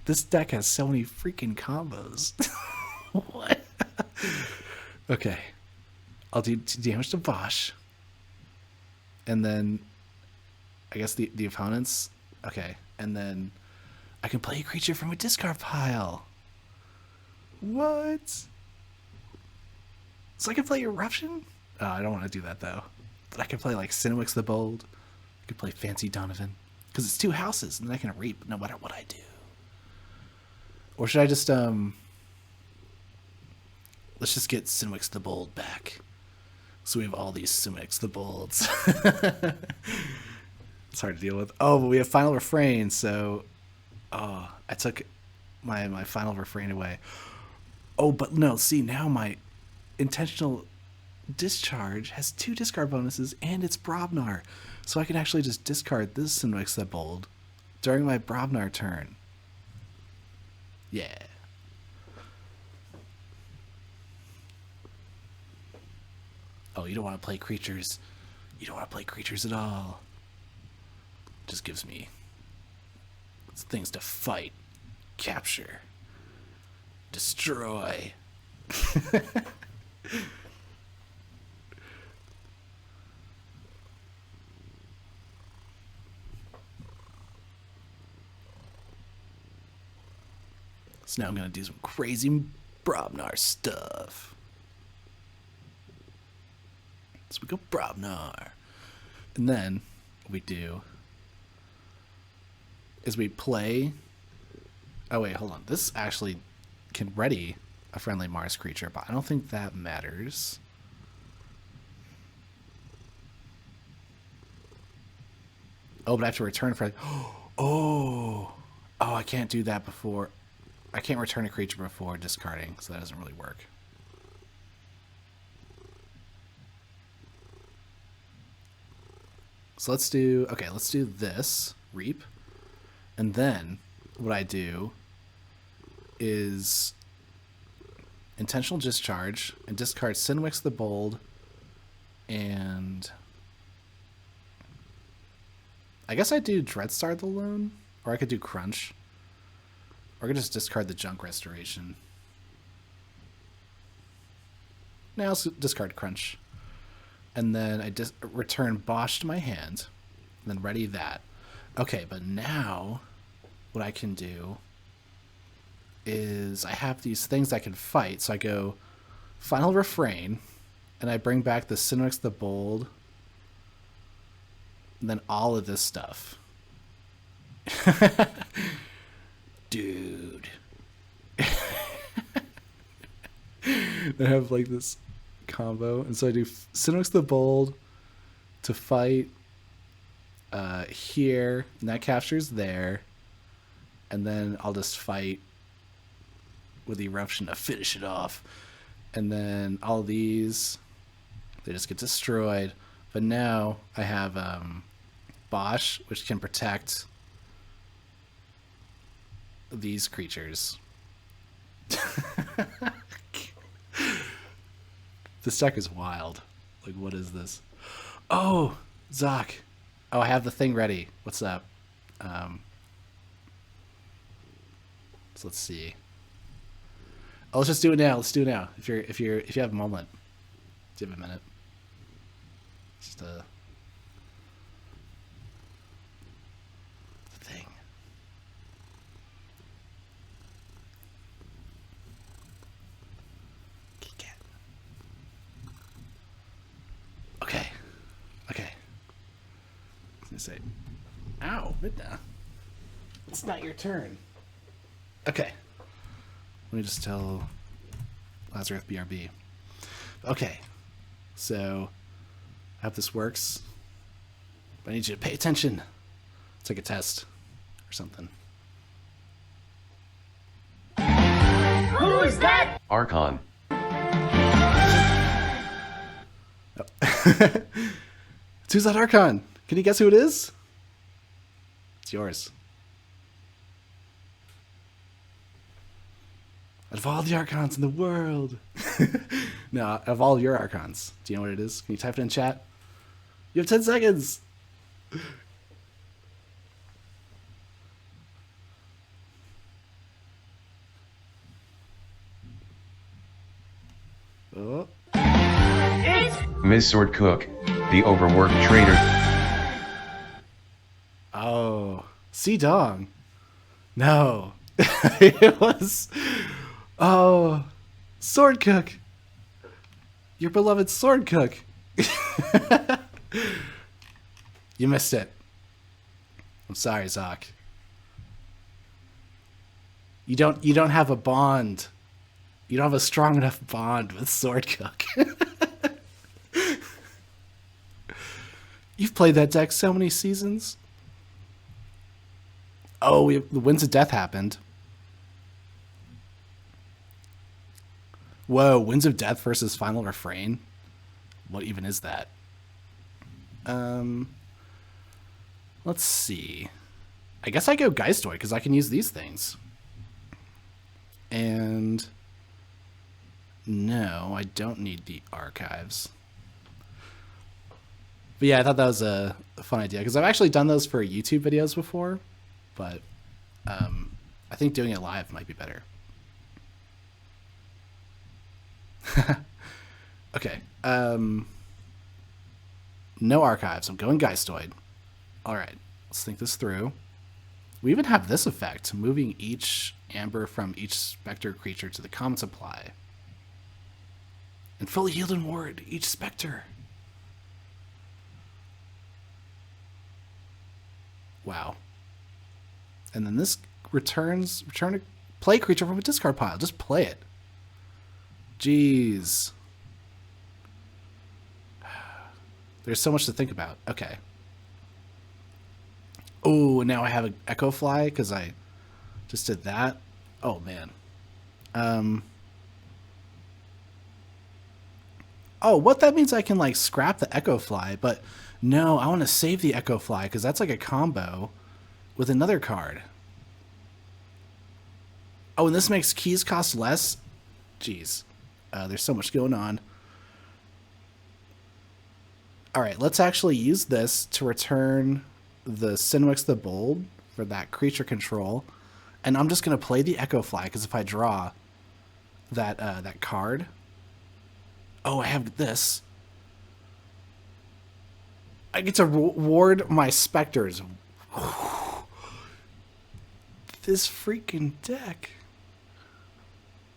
This deck has so many freaking combos. What? Okay. I'll do damage to Bosch. And then I guess the opponents. Okay. And then I can play a creature from a discard pile. What? So I can play Eruption? Oh, I don't want to do that though. But I can play like Sinwix the Bold. I can play Fancy Donovan. Because it's 2 houses and then I can reap no matter what I do. Or should I just let's just get Sinwix the Bold back. So we have all these Sinwix the Bolds. It's hard to deal with. Oh, but we have Final Refrain, so I took my Final Refrain away. Oh, but no, see now my intentional discharge has 2 discard bonuses and it's Brobnar. So I can actually just discard this Sinwix the Bold during my Brobnar turn. Yeah. Oh, you don't want to play creatures. You don't want to play creatures at all. Just gives me things to fight, capture, destroy. So now I'm going to do some crazy Brobnar stuff. So we go Brobnar. And then what we do is we play... Oh, wait, hold on. This actually can ready a friendly Mars creature, but I don't think that matters. Oh, but I have to return for... Oh, I can't do that before... I can't return a creature before discarding, so that doesn't really work. So let's do... Okay, let's do this. Reap. And then what I do is intentional discharge and discard Sinwix the Bold and I guess I do Dreadstar the Lone, or I could do Crunch, or I could just discard the Junk Restoration. Now let's discard Crunch, and then I return Bosch to my hand, and then ready that. Okay, but now what I can do is I have these things I can fight. So I go Final Refrain, and I bring back the Sinwix the Bold, and then all of this stuff. Dude. I have like this combo. And so I do Sinwix the Bold to fight here, and that captures there. And then I'll just fight with Eruption to finish it off. And then all these, they just get destroyed. But now I have Bosch, which can protect these creatures. This deck is wild. Like, what is this? Oh, Zoc. Oh, I have the thing ready. What's up? So let's see. Oh, let's just do it now. Let's do it now. If you have a moment. Do you have a minute? Just the thing. Okay. Okay. I was gonna say, ow, Midna. It's not your turn. Okay. Let me just tell Lazarith BRB. Okay. So, I hope this works. But I need you to pay attention. It's like a test or something.
Who is that?
Archon.
Oh. Who's that Archon? Can you guess who it is? It's yours. Out of all the Archons in the world. No, out of all your Archons. Do you know what it is? Can you type it in chat? You have 10 seconds. Oh.
It's
Miss Sword Cook, the overworked trader.
Oh. Dong. No. It was... Oh. Sword Cook. Your beloved Sword Cook. You missed it. I'm sorry, Zoc. You don't have a bond. You don't have a strong enough bond with Sword Cook. You've played that deck so many seasons. Oh, the Winds of Death happened. Whoa, Winds of Death versus Final Refrain? What even is that? Let's see. I guess I go Geistoid because I can use these things. And no, I don't need the archives. But yeah, I thought that was a fun idea because I've actually done those for YouTube videos before, but I think doing it live might be better. Okay. No archives. I'm going Geistoid. All right. Let's think this through. We even have this effect, moving each amber from each specter creature to the common supply. And fully healed and ward each specter. Wow. And then this return a play creature from a discard pile. Just play it. Jeez. There's so much to think about. Okay. Oh, now I have an Echo Fly because I just did that. Oh, man. Oh, what that means I can, like, scrap the Echo Fly, but no, I want to save the Echo Fly because that's like a combo with another card. Oh, and this makes keys cost less? Jeez. There's so much going on. All right, let's actually use this to return the Sinwix the Bold for that creature control. And I'm just going to play the Echo Fly, because if I draw that card... Oh, I have this. I get to ward my specters. This freaking deck.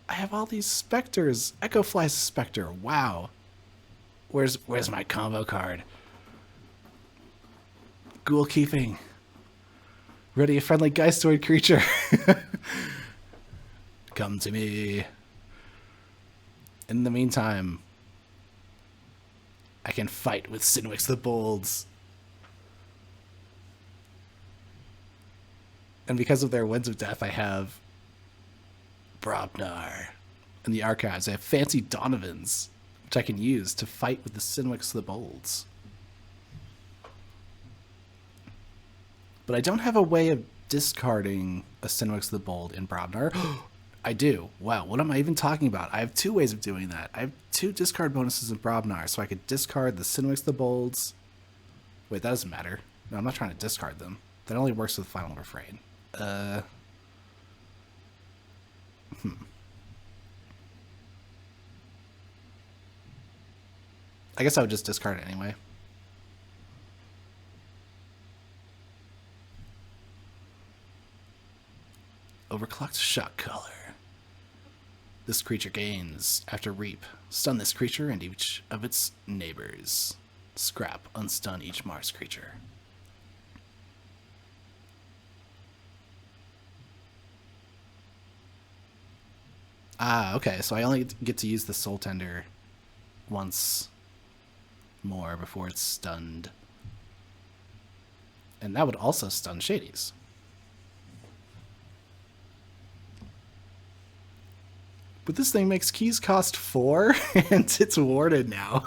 I have all these specters. Echo Fly's specter. Wow. Where's my combo card? Ghoul Keeping. Ready a friendly Geistoid creature. Come to me. In the meantime, I can fight with Sinwix the Bolds. And because of their Winds of Death, I have Brobnar. In the archives, I have Fancy Donovans, which I can use to fight with the Sinwix the Bolds. But I don't have a way of discarding a Sinwix the Bold in Brobnar. I do. Wow, what am I even talking about? I have two ways of doing that. I have two discard bonuses in Brobnar, so I could discard the Sinwix the Bolds. Wait, that doesn't matter. No, I'm not trying to discard them. That only works with Final Refrain. I guess I would just discard it anyway. Overclocked Shock Collar. This creature gains after Reap. Stun this creature and each of its neighbors. Scrap, unstun each Mars creature. Ah, okay, so I only get to use the Soul Tender once more before it's stunned. And that would also stun Shadies. But this thing makes keys cost 4, and it's warded now.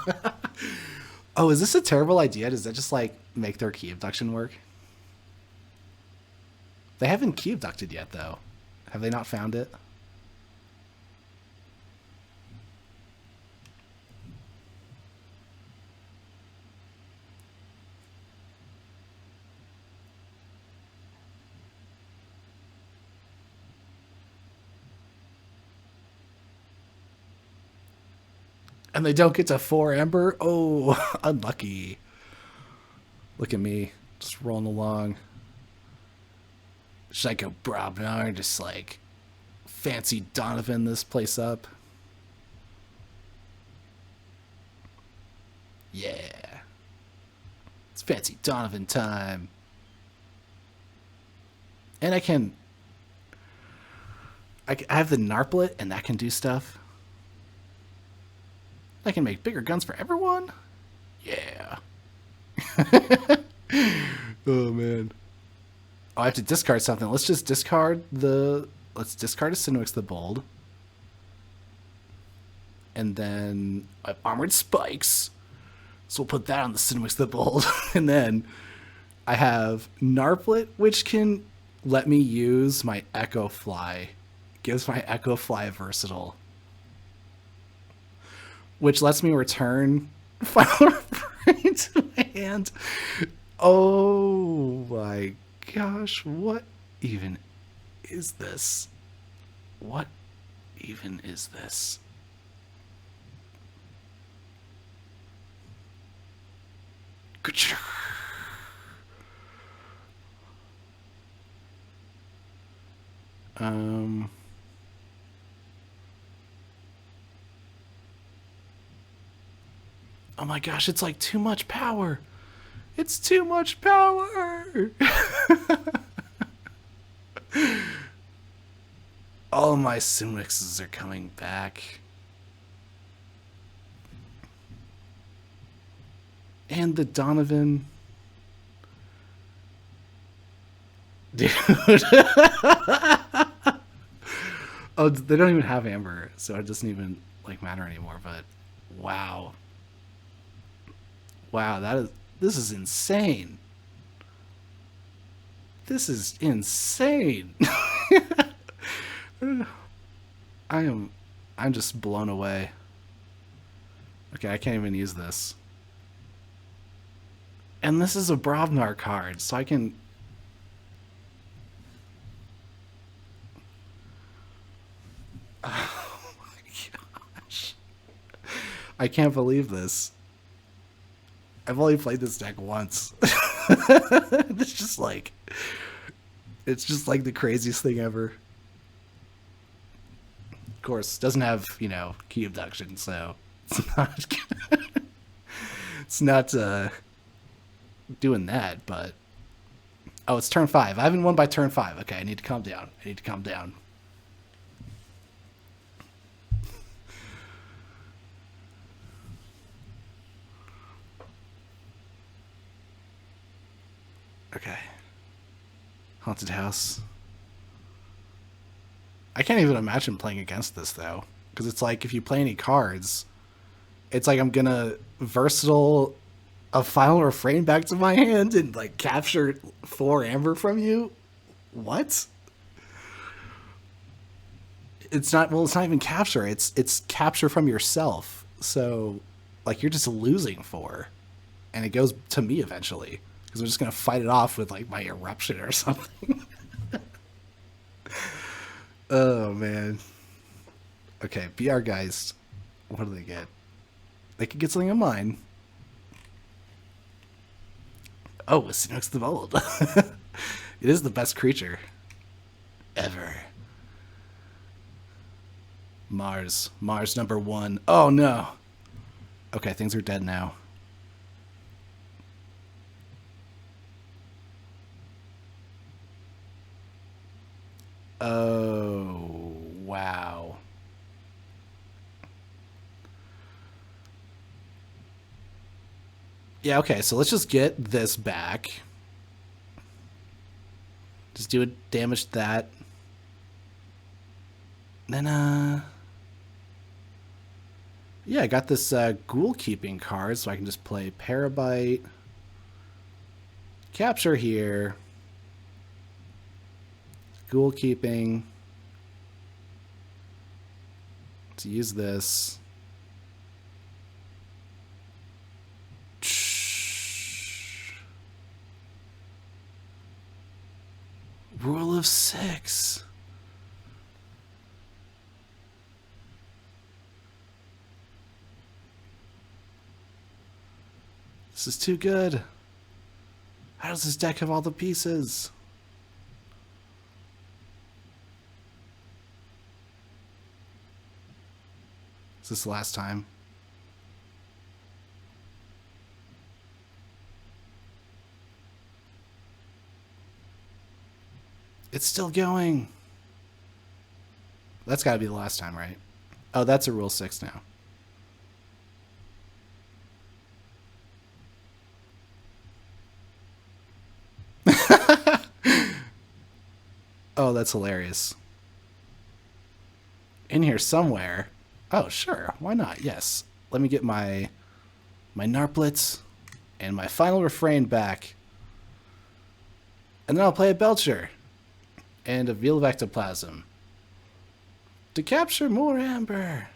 Oh, is this a terrible idea? Does that just, like, make their key abduction work? They haven't key abducted yet, though. Have they not found it? And they don't get to 4 Ember? Oh, unlucky. Look at me, just rolling along. Should I go Brobnar and just like fancy Donovan this place up? Yeah. It's fancy Donovan time. And I have the Narplet, and that can do stuff. I can make bigger guns for everyone? Yeah. Oh, man. Oh, I have to discard something. Let's just discard let's discard a Sinwix the Bold. And then Armored Spikes. So we'll put that on the Sinwix the Bold. And then I have Narplet, which can let me use my Echo Fly. Gives my Echo Fly versatile. Which lets me return Final Refrain to my hand. Oh my gosh, what even is this? What even is this? Oh my gosh, it's like too much power. It's too much power. All my Sinwixes are coming back. And the Donovan. Dude. Oh, they don't even have Amber, so it doesn't even like matter anymore, but wow. Wow, this is insane. This is insane. I'm just blown away. Okay, I can't even use this. And this is a Brobnar card, so I can... Oh my gosh. I can't believe this. I've only played this deck once. It's just like the craziest thing ever. Of course, doesn't have, key abduction, so it's not doing that, but oh, it's turn 5. I haven't won by turn 5. Okay, I need to calm down. Okay. Haunted House. I can't even imagine playing against this, though. Because it's like, if you play any cards, it's like I'm gonna versatile a Final Refrain back to my hand and, like, capture 4 Amber from you? What? It's not even capture. It's capture from yourself. So, like, you're just losing 4. And it goes to me eventually. Because I'm just going to fight it off with, like, my Eruption or something. Oh, man. Okay, BR Geist. What do they get? They could get something of mine. Oh, it's Sinwix the Bold. It is the best creature. Ever. Mars. Mars number 1. Oh, no. Okay, things are dead now. Oh, wow. Yeah, okay, so let's just get this back. Just do it, damage that. Then, yeah, I got this Ghoul Keeping card, so I can just play Parabyte. Capture here. Ghoul Keeping. To use this. Rule of 6. This is too good. How does this deck have all the pieces? Is this the last time? It's still going. That's got to be the last time, right? Oh, that's a Rule 6 now. Oh, that's hilarious. In here somewhere. Oh, sure. Why not? Yes. Let me get my Narplets and my final refrain back. And then I'll play a Belcher and a Veil of Ectoplasm to capture more amber.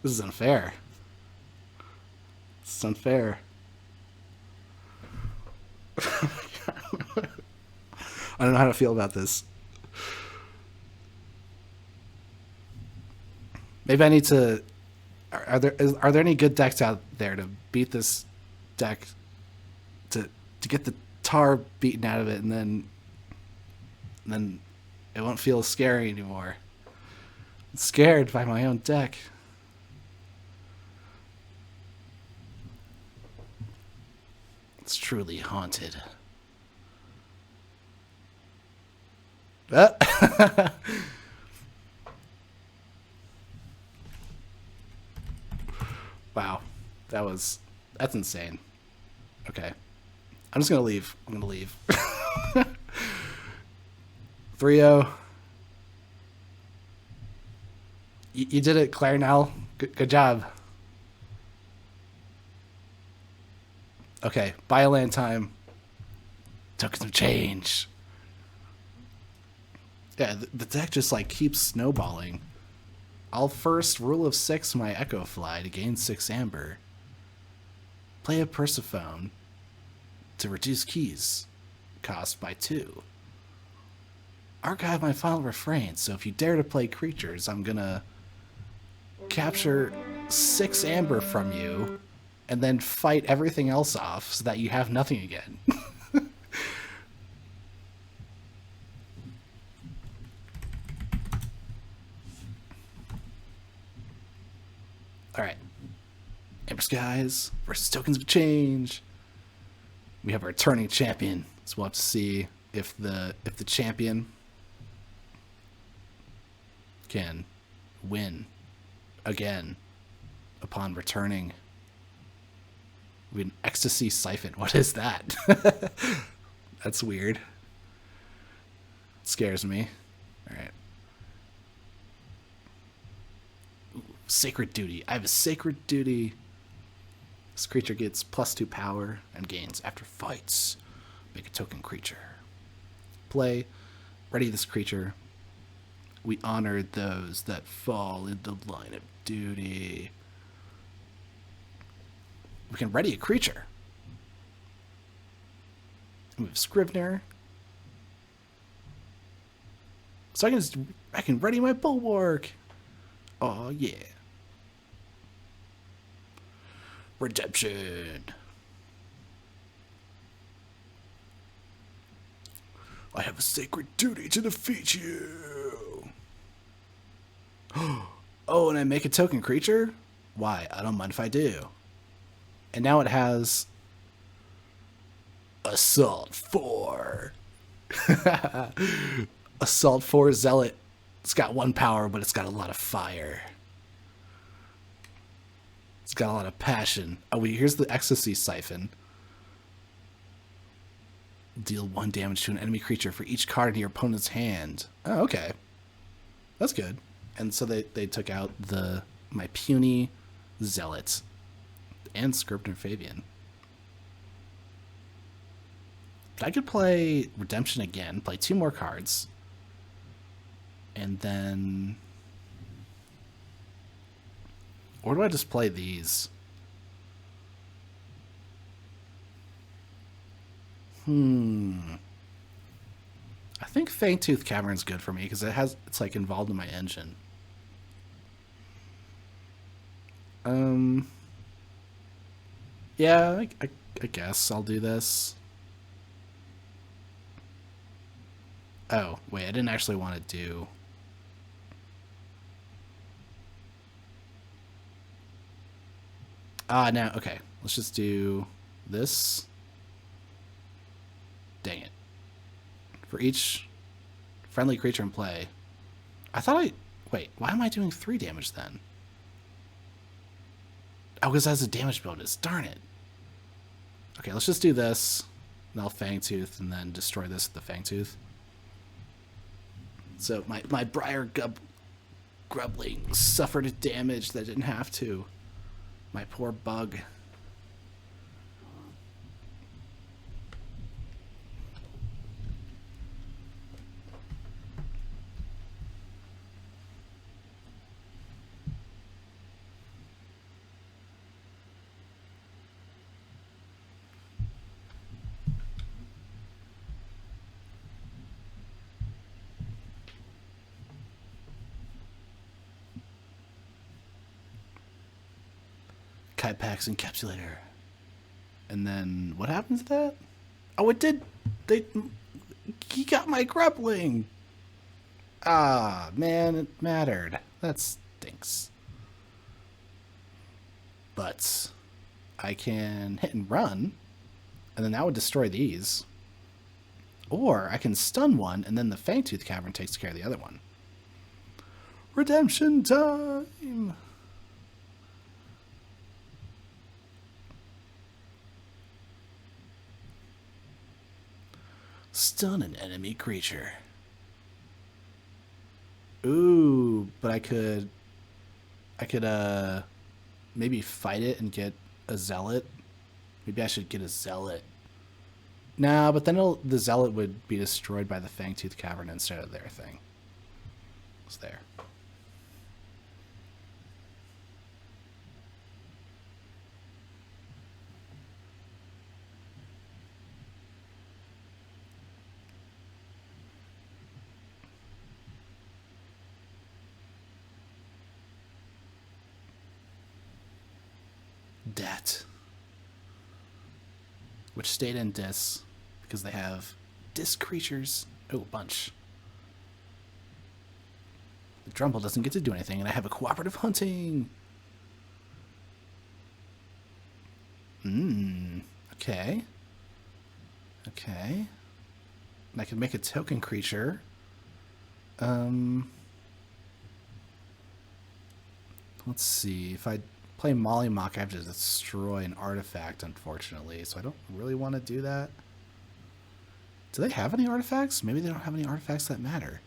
This is unfair. This is unfair. I don't know how to feel about this. Maybe I need to... Are there any good decks out there to beat this deck, to get the tar beaten out of it, and then it won't feel scary anymore? I'm scared by my own deck. It's truly haunted. Wow, that's insane. Okay, I'm just gonna leave. I'm gonna leave. 3-0. You did it, Claire. Now, good job. Okay, buy a land time. Tokens of change. Yeah, the deck just like keeps snowballing. I'll first Rule of 6 my Echo Fly to gain 6 amber. Play a Persephone to reduce keys cost by 2. Archive my final refrain, so if you dare to play creatures, I'm gonna capture 6 amber from you and then fight everything else off so that you have nothing again. Alright. Amber Skies versus Tokens of Change. We have our returning champion. So we'll have to see if the champion can win again upon returning. We have an Ecstasy Siphon. What is that? That's weird. It scares me. Alright. Sacred Duty. I have a Sacred Duty. This creature gets +2 power and gains after fights. Make a token creature. Play. Ready this creature. We honor those that fall in the line of duty. We can ready a creature. We have Scrivener. So I can ready my Bulwark. Oh yeah. Redemption. I have a sacred duty to defeat you. Oh, and I make a token creature? Why? I don't mind if I do. And now it has Assault 4. Assault 4 Zealot. It's got 1 power, but it's got a lot of fire. It's got a lot of passion. Oh, wait, here's the Ecstasy Siphon. Deal 1 damage to an enemy creature for each card in your opponent's hand. Oh, okay. That's good. And so they took out my puny Zealot and Scrivener Fabian. But I could play Redemption again, play 2 more cards, and then... Or do I just play these? I think Fangtooth Cavern's good for me because it's like involved in my engine. Yeah, I guess I'll do this. Oh, wait, I didn't actually want to do... now, okay. Let's just do this. Dang it. For each friendly creature in play. Wait, why am I doing 3 damage then? Oh, because that's a damage bonus. Darn it. Okay, let's just do this. And I'll Fangtooth and then destroy this with the Fangtooth. So my Briar Grubling suffered a damage that didn't have to. My poor bug. Kaipax Encapsulator. And then what happens to that? Oh, it did. He got my Grubling. Ah, man, it mattered. That stinks. But I can hit and run, and then that would destroy these. Or I can stun one, and then the Fangtooth Cavern takes care of the other one. Redemption time! Stun an enemy creature. Ooh, but I could maybe fight it and get a Zealot. Maybe I should get a Zealot. Nah, but then the Zealot would be destroyed by the Fangtooth Cavern instead of their thing. It's there. Dat. Which stayed in Dis because they have Dis creatures. Oh, a bunch. The Drumble doesn't get to do anything, and I have a cooperative hunting. Okay. Okay. And I can make a token creature. Let's see. If I play Mollymawk, I have to destroy an artifact, unfortunately, so I don't really want to do that. Do they have any artifacts? Maybe they don't have any artifacts that matter.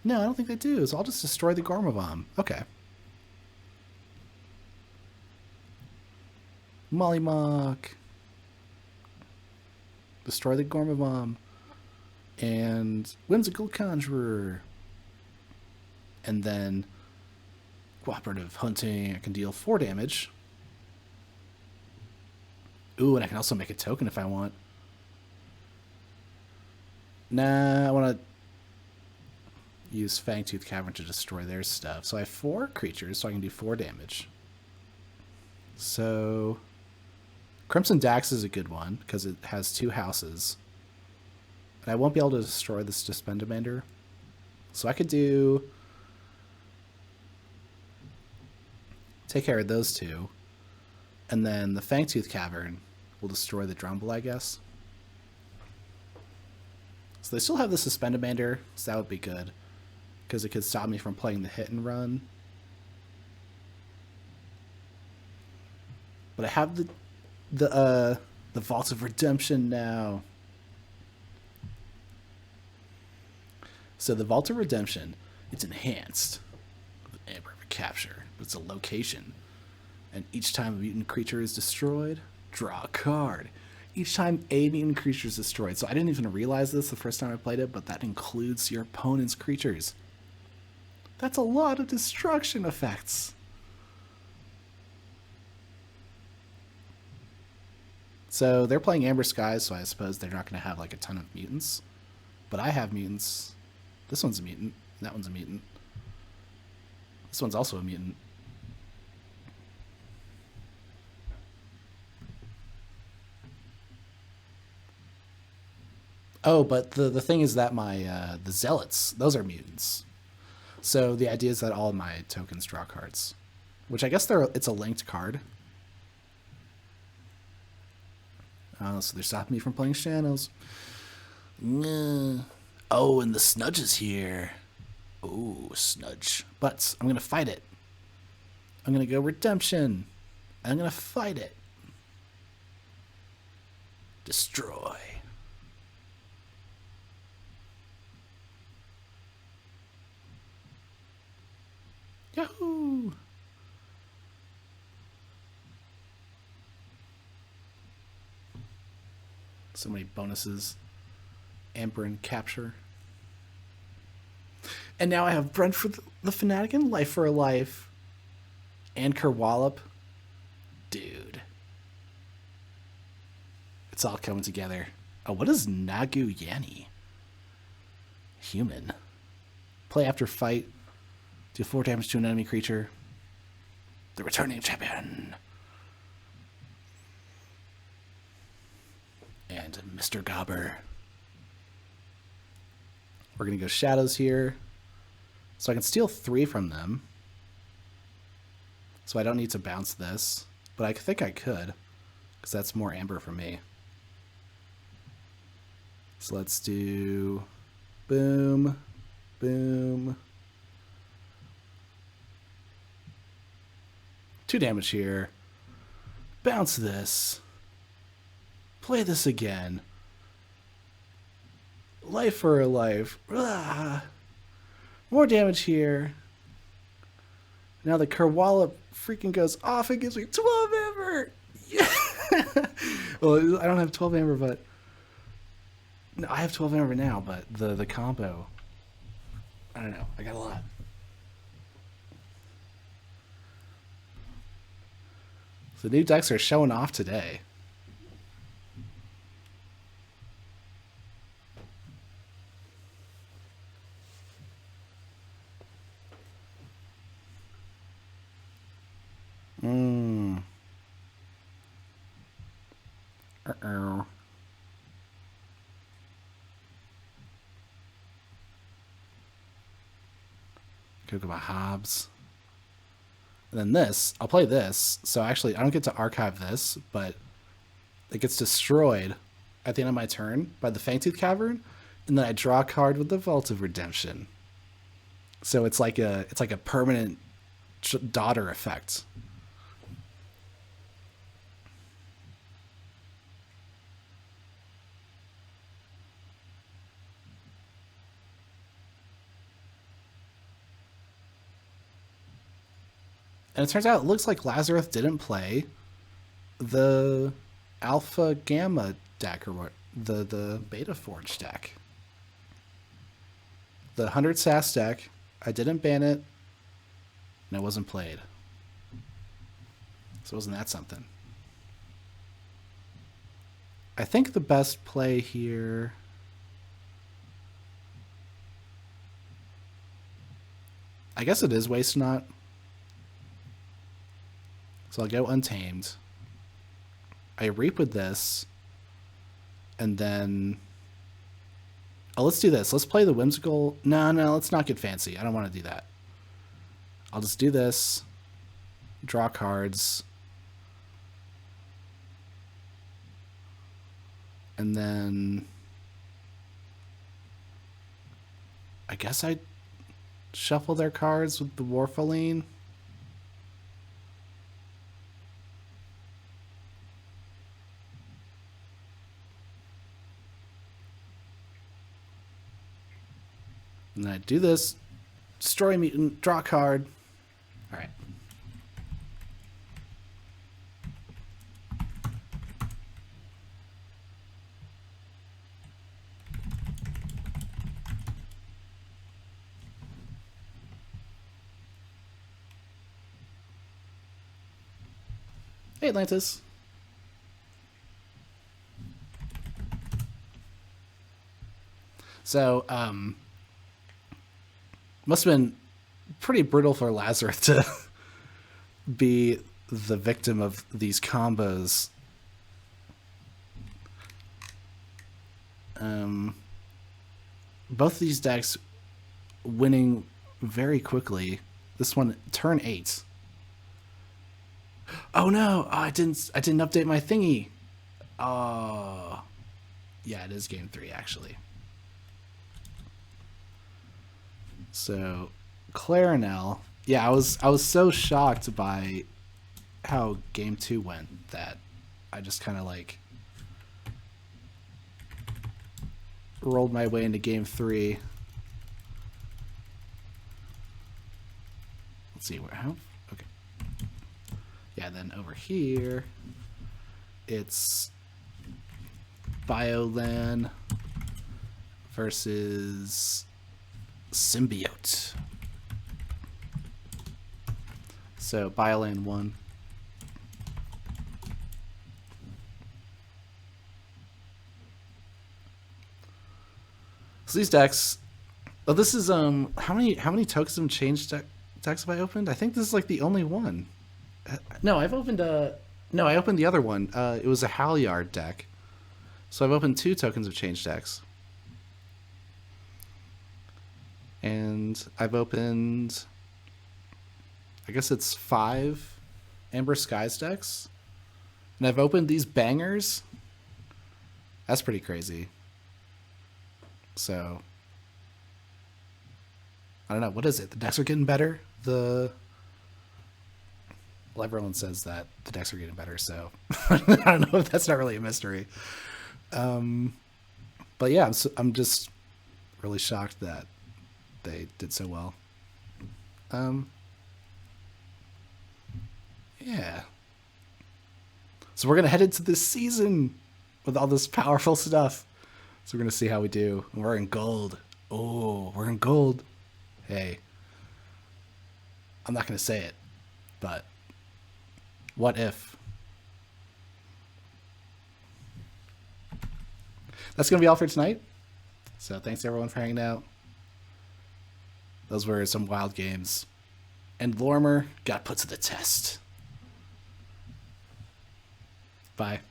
No, I don't think they do, so I'll just destroy the Gormabomb. Okay. Mollymawk. Destroy the Gormabomb. And Whimsical Conjurer. And then Cooperative Hunting, I can deal 4 damage. Ooh, and I can also make a token if I want. Nah, I want to use Fangtooth Cavern to destroy their stuff. So I have 4 creatures, so I can do 4 damage. So Crimson Dax is a good one, because it has 2 houses. And I won't be able to destroy this Dispendamander. So I could do... take care of those 2. And then the Fangtooth Cavern will destroy the Drumble, I guess. So they still have the Suspendamander, so that would be good. Because it could stop me from playing the hit and run. But I have the Vault of Redemption now. So the Vault of Redemption, it's enhanced with Amber of Capture. It's a location. And each time a mutant creature is destroyed, draw a card. Each time a mutant creature is destroyed. So I didn't even realize this the first time I played it, but that includes your opponent's creatures. That's a lot of destruction effects. So they're playing Amber Skies, so I suppose they're not going to have like a ton of mutants. But I have mutants. This one's a mutant. That one's a mutant. This one's also a mutant. Oh, but the thing is that my the zealots, those are mutants. So the idea is that all my tokens draw cards, which I guess it's a linked card. So they're stopping me from playing Shadows. Oh, and the Snudge is here. Oh, Snudge. But I'm going to fight it. I'm going to go Redemption. I'm going to fight it. Destroy. Yahoo! So many bonuses. Amber and Capture. And now I have Brent for the Fanatic and Life for a Life. And Kerwallop. Dude. It's all coming together. Oh, what is Nagu Yanni? Human. Play after fight. Deal 4 damage to an enemy creature. The returning champion. And Mr. Gobber. We're going to go Shadows here. So I can steal 3 from them. So I don't need to bounce this. But I think I could. Because that's more Amber for me. So let's do... Boom. Boom. 2 damage here. Bounce this. Play this again. Life for a Life. Ah. More damage here. Now the Kerwallop freaking goes off and gives me 12 Amber. Yeah. Well, I don't have 12 Amber, but... No, I have 12 Amber now, but the combo... I don't know. I got a lot. The new decks are showing off today. Uh-oh. Go my Hobbs. And then this, I'll play this. So actually, I don't get to archive this, but it gets destroyed at the end of my turn by the Fangtooth Cavern, and then I draw a card with the Vault of Redemption. So it's like a permanent daughter effect. And it turns out it looks like Lazarith didn't play the Alpha Gamma deck, or what, the Beta Forge deck. The 100 SAS deck, I didn't ban it, and it wasn't played. So wasn't that something? I think the best play here... I guess it is Waste Not. So I'll go Untamed. I reap with this. And then... Oh, let's do this. Let's play the Whimsical... No, let's not get fancy. I don't want to do that. I'll just do this. Draw cards. And then... I guess I shuffle their cards with the Warfaline. And then I do this, destroy mutant, draw a card. All right. Hey, Atlantis. So, must have been pretty brutal for Lazarus to be the victim of these combos. Both these decks winning very quickly. This one, turn 8. Oh no! Oh, I didn't update my thingy. Oh, yeah, it is game 3 actually. So, Clarinel. Yeah, I was so shocked by how game 2 went that I just kind of like rolled my way into game 3. Let's see where how. Okay. Yeah, then over here, it's Biolan versus Symbiote. So Biolan 1. So these decks. Oh, this is how many tokens of change decks have I opened? I think this is like the only one. No, I've opened no, I opened the other one. It was a Halyard deck. So I've opened 2 tokens of change decks. And I've opened, I guess it's 5 Amber Skies decks. And I've opened these bangers. That's pretty crazy. So, I don't know. What is it? The decks are getting better? Well, everyone says that the decks are getting better, so I don't know if that's not really a mystery. But yeah, I'm just really shocked that they did so well. Yeah. So we're going to head into this season with all this powerful stuff. So we're going to see how we do. We're in gold. Oh, we're in gold. Hey. I'm not going to say it, but what if? That's going to be all for tonight. So thanks everyone for hanging out. Those were some wild games. And Lormer got put to the test. Bye.